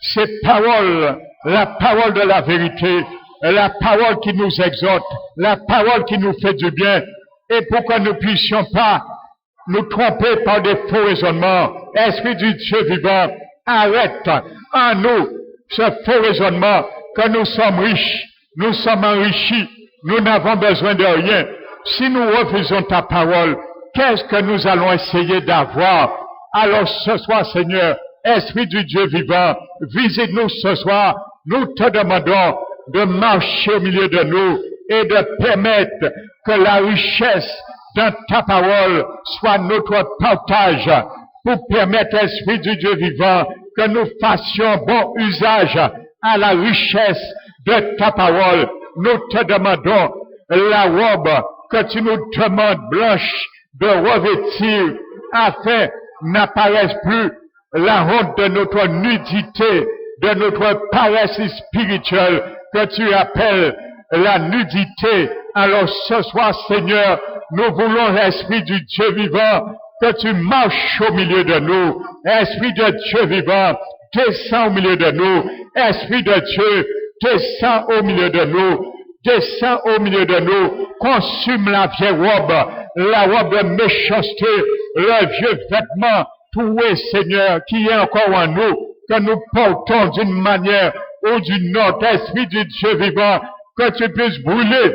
ces paroles, la parole de la vérité, la parole qui nous exhorte, la parole qui nous fait du bien, et pour que nous puissions pas nous tromper par des faux raisonnements. Esprit du Dieu vivant, arrête en nous ce faux raisonnement que nous sommes riches, nous sommes enrichis, nous n'avons besoin de rien. Si nous refusons ta parole, qu'est-ce que nous allons essayer d'avoir? Alors ce soir, Seigneur, Esprit du Dieu vivant, visite-nous ce soir. Nous te demandons de marcher au milieu de nous et de permettre que la richesse dans ta parole soit notre partage, pour permettre, Esprit du Dieu vivant, que nous fassions bon usage à la richesse de ta parole. Nous te demandons la robe que tu nous demandes blanche de revêtir, afin n'apparaisse plus la honte de notre nudité, de notre paresse spirituelle que tu appelles la nudité. Alors ce soir, Seigneur, nous voulons, l'Esprit du Dieu vivant, que tu marches au milieu de nous. Esprit de Dieu vivant, descends au milieu de nous. Esprit de Dieu, descends au milieu de nous. Descends au milieu de nous. Consume la vieille robe, la robe de méchanceté, le vieux vêtement troué, Seigneur, qui est encore en nous, que nous portons d'une manière ou d'une autre. Esprit du Dieu vivant, que tu puisses brûler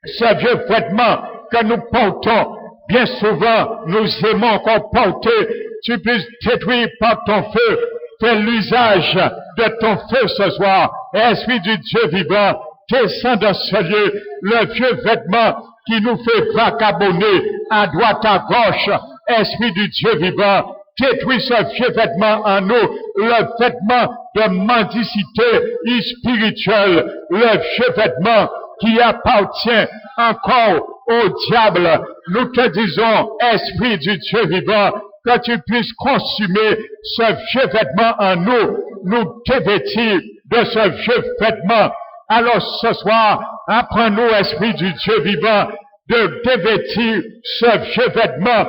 ce vieux vêtement que nous portons. Bien souvent, nous aimons encore porter. Tu puisses détruire par ton feu. Fais l'usage de ton feu ce soir. Esprit du Dieu vivant, descends dans ce lieu, le vieux vêtement qui nous fait vagabonder à droite, à gauche. Esprit du Dieu vivant, détruis ce vieux vêtement en nous, le vêtement de mendicité spirituelle, le vieux vêtement qui appartient encore au diable. Nous te disons, Esprit du Dieu vivant, que tu puisses consumer ce vieux vêtement en nous, nous dévêtir de ce vieux vêtement. Alors ce soir, apprends-nous, Esprit du Dieu vivant, de dévêtir ce vieux vêtement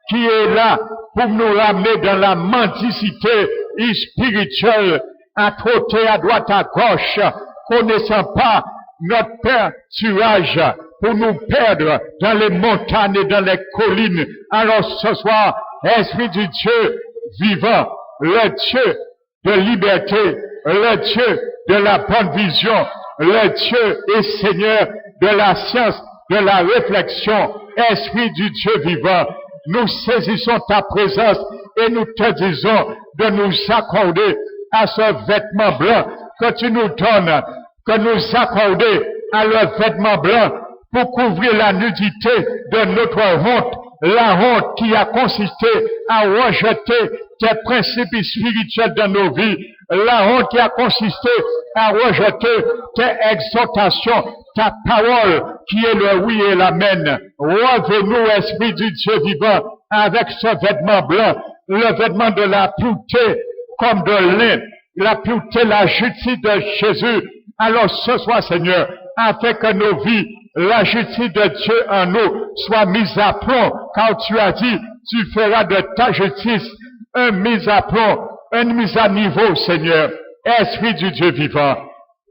qui est là pour nous ramener dans la mendicité spirituelle, à trotter à droite, à gauche, connaissant pas notre pâturage pour nous perdre dans les montagnes et dans les collines. Alors ce soir, Esprit du Dieu vivant, le Dieu de liberté, le Dieu de la bonne vision, le Dieu et Seigneur de la science, de la réflexion, Esprit du Dieu vivant, nous saisissons ta présence et nous te disons de nous accorder à ce vêtement blanc que tu nous donnes, que nous accorder à le vêtement blanc pour couvrir la nudité de notre honte, la honte qui a consisté à rejeter tes principes spirituels dans nos vies, la honte qui a consisté à rejeter tes exhortations, ta parole qui est le oui et l'amen. Revenez-nous, Esprit du Dieu vivant, avec ce vêtement blanc, le vêtement de la pureté comme de lin, la pureté, la justice de Jésus. Alors ce soir, Seigneur, afin que nos vies, la justice de Dieu en nous soit mise à plomb, car tu as dit, tu feras de ta justice une mise à plomb, une mise à niveau, Seigneur. Esprit du Dieu vivant,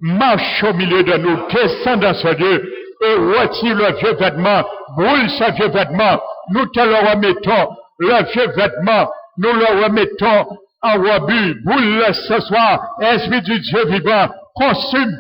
marche au milieu de nous, descends dans ce lieu et retire le vieux vêtement, brûle ce vieux vêtement, nous te le remettons, le vieux vêtement, nous le remettons en rebut, brûle-le ce soir, Esprit du Dieu vivant, consume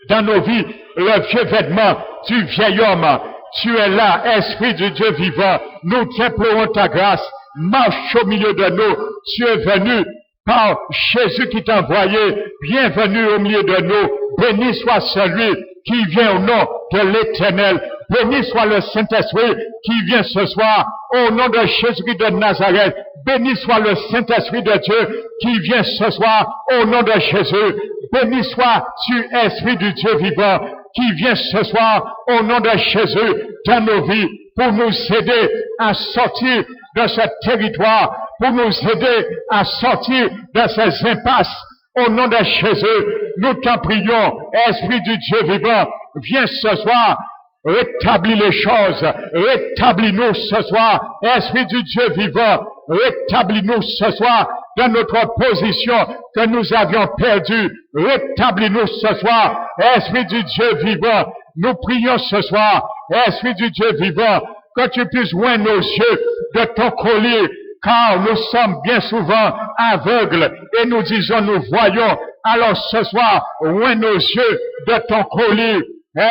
dans nos vies le vieux vêtement du vieil homme. Tu es là, Esprit du Dieu vivant, nous t'implorons ta grâce, marche au milieu de nous, tu es venu par Jésus qui t'a envoyé, bienvenue au milieu de nous, béni soit celui qui vient au nom de l'Éternel, béni soit le Saint-Esprit qui vient ce soir au nom de Jésus-Christ de Nazareth, béni soit le Saint-Esprit de Dieu qui vient ce soir au nom de Jésus, béni sois-tu, Esprit du Dieu vivant, qui vient ce soir au nom de Jésus dans nos vies pour nous aider à sortir de ce territoire, pour nous aider à sortir de ces impasses. Au nom de Jésus, nous t'en prions, Esprit du Dieu vivant, viens ce soir, rétablis les choses, rétablis-nous ce soir, Esprit du Dieu vivant, rétablis-nous ce soir dans notre position que nous avions perdue, rétablis-nous ce soir, Esprit du Dieu vivant, nous prions ce soir, Esprit du Dieu vivant, que tu puisses oindre nos yeux de ton collier, car nous sommes bien souvent aveugles et nous disons nous voyons. Alors ce soir, oins nos yeux de ton collier,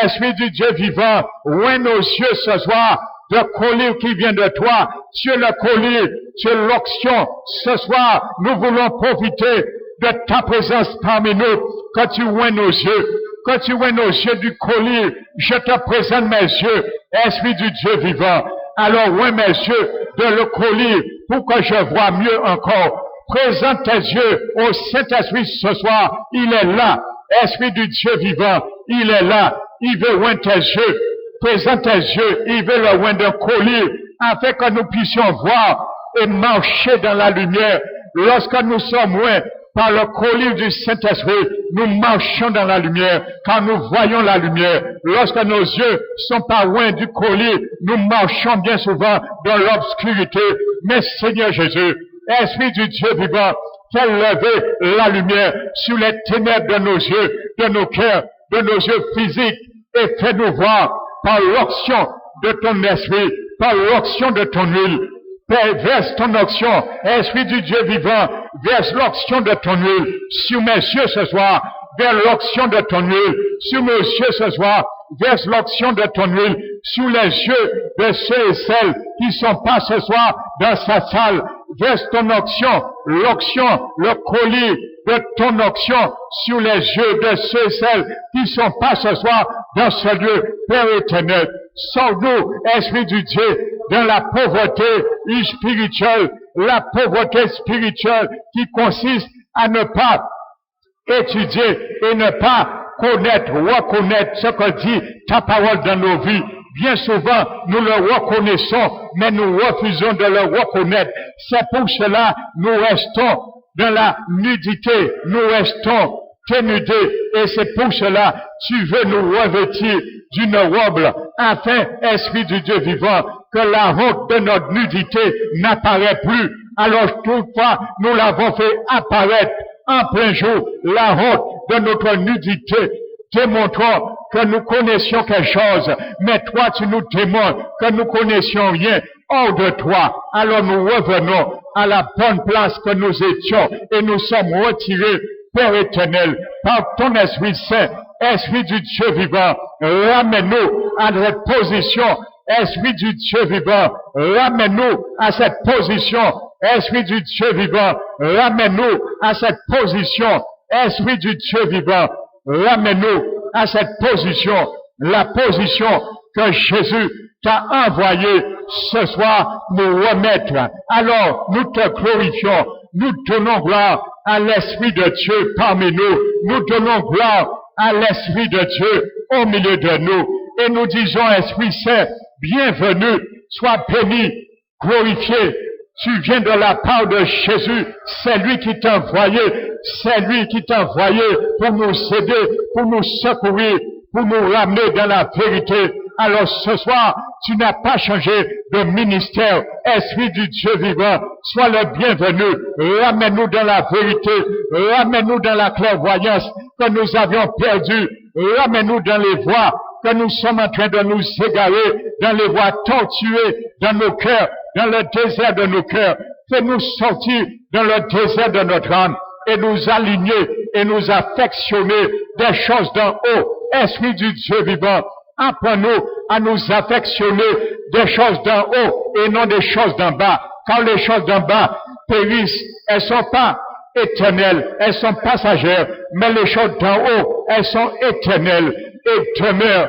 Esprit du Dieu vivant, oins nos yeux ce soir de collier qui vient de toi. Tu es le collier, tu es l'onction. Ce soir, nous voulons profiter de ta présence parmi nous, que tu oins nos yeux. Quand tu vois nos yeux du collier, je te présente mes yeux, Esprit du Dieu vivant. Alors, ouais, mes yeux de le collier, pour que je vois mieux encore. Présente tes yeux au Saint-Esprit ce soir. Il est là, Esprit du Dieu vivant. Il est là. Il veut oindre tes yeux. Présente tes yeux. Il veut le oindre d'un collier, afin que nous puissions voir et marcher dans la lumière. Lorsque nous sommes oints par le collier du Saint-Esprit, nous marchons dans la lumière, car nous voyons la lumière. Lorsque nos yeux sont pas loin du collier, nous marchons bien souvent dans l'obscurité. Mais Seigneur Jésus, Esprit du Dieu vivant, fais lever la lumière sur les ténèbres de nos yeux, de nos cœurs, de nos yeux physiques, et fais-nous voir par l'onction de ton esprit, par l'onction de ton huile. Père, verse ton onction, Esprit du Dieu vivant, verse l'onction de ton huile sur mes yeux ce soir, verse l'onction de ton huile sur mes yeux ce soir, verse l'onction de ton huile sur les yeux de ceux et celles qui sont pas ce soir dans sa salle, verse ton onction, l'onction, le collier de ton onction sur les yeux de ceux et celles qui sont pas ce soir dans ce lieu, Père éternel. Sors-nous, Esprit du Dieu, dans la pauvreté spirituelle, la pauvreté spirituelle qui consiste à ne pas étudier et ne pas connaître, reconnaître ce que dit ta parole dans nos vies. Bien souvent, nous le reconnaissons, mais nous refusons de le reconnaître. C'est pour cela nous restons dans la nudité, nous restons ténudés, et c'est pour cela tu veux nous revêtir d'une robe, afin, Esprit du Dieu vivant, que la honte de notre nudité n'apparaît plus. Alors toutefois, nous l'avons fait apparaître en plein jour, la honte de notre nudité, démontrant que nous connaissions quelque chose, mais toi tu nous témoignes que nous connaissions rien hors de toi. Alors nous revenons à la bonne place que nous étions et nous sommes retirés, Père éternel, par ton Esprit Saint, Esprit du Dieu vivant, ramène-nous à cette position. Esprit du Dieu vivant, ramène-nous à cette position. Esprit du Dieu vivant, ramène-nous à cette position. Esprit du Dieu vivant, ramène-nous à cette position. La position que Jésus t'a envoyée ce soir nous remettre. Alors, nous te glorifions. Nous donnons gloire à l'Esprit de Dieu parmi nous. Nous donnons gloire à l'Esprit de Dieu au milieu de nous. Et nous disons, Esprit Saint, bienvenue, sois béni, glorifié. Tu viens de la part de Jésus. C'est lui qui t'a envoyé. C'est lui qui t'a envoyé pour nous aider, pour nous secourir, pour nous ramener dans la vérité. Alors ce soir, tu n'as pas changé de ministère. Esprit du Dieu vivant, sois le bienvenu. Ramène-nous dans la vérité. Ramène-nous dans la clairvoyance que nous avions perdue. Ramène-nous dans les voies que nous sommes en train de nous égarer, dans les voies tortuées dans nos cœurs, dans le désert de nos cœurs. Fais-nous sortir dans le désert de notre âme et nous aligner et nous affectionner des choses d'en haut. Esprit du Dieu vivant, apprends-nous à nous affectionner des choses d'en haut et non des choses d'en bas. Car les choses d'en bas périssent, elles sont pas éternelles, elles sont passagères, mais les choses d'en haut, elles sont éternelles et demeurent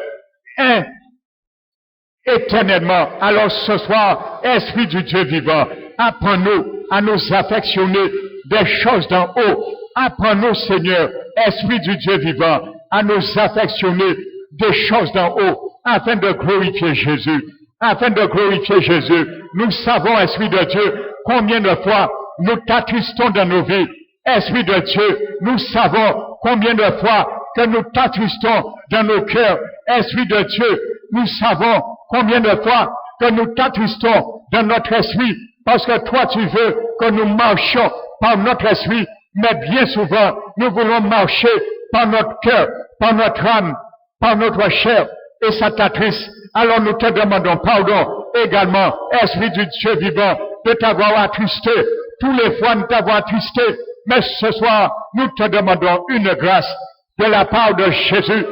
éternellement. Alors ce soir, Esprit du Dieu vivant, apprends-nous à nous affectionner des choses d'en haut. Apprends-nous, Seigneur, Esprit du Dieu vivant, à nous affectionner des choses d'en haut, afin de glorifier Jésus. Afin de glorifier Jésus. Nous savons, Esprit de Dieu, combien de fois nous t'attristons dans nos vies. Esprit de Dieu, nous savons combien de fois que nous t'attristons dans nos cœurs. Esprit de Dieu, nous savons combien de fois que nous t'attristons dans notre esprit, parce que toi tu veux que nous marchions par notre esprit, mais bien souvent nous voulons marcher par notre cœur, par notre âme, par notre chair, et ça t'attriste. Alors nous te demandons pardon également, Esprit du Dieu vivant, de t'avoir attristé. Tous les fois nous t'avons attristé, mais ce soir nous te demandons une grâce de la part de Jésus,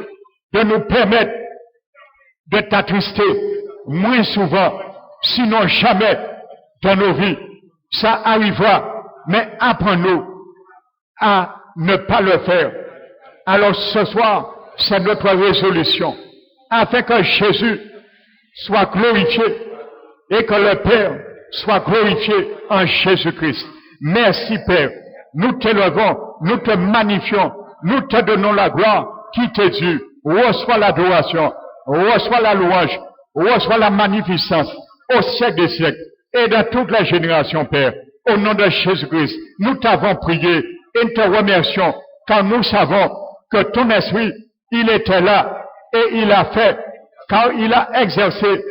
de nous permettre de t'attrister moins souvent, sinon jamais dans nos vies. Ça arrivera, mais apprends-nous à ne pas le faire. Alors ce soir, c'est notre résolution, afin que Jésus soit glorifié et que le Père soit glorifié en Jésus-Christ. Merci Père, nous t'élevons, nous te magnifions, nous te donnons la gloire qui t'est due. Reçois l'adoration, reçois la louange, reçois la magnificence au siècle des siècles et dans toutes les générations, Père. Au nom de Jésus-Christ, nous t'avons prié et nous te remercions, car nous savons que ton esprit, il était là et il a fait, car il a exercé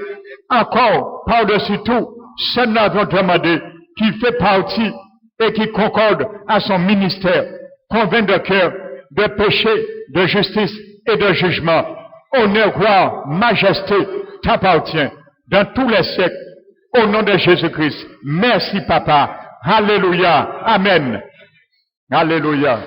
encore par-dessus tout ce que nous avons demandé, qui fait partie et qui concorde à son ministère, convainc de cœur, de péché, de justice et de jugement. Honneur, gloire, majesté t'appartient dans tous les siècles. Au nom de Jésus-Christ. Merci, Papa. Alléluia. Amen. Alléluia.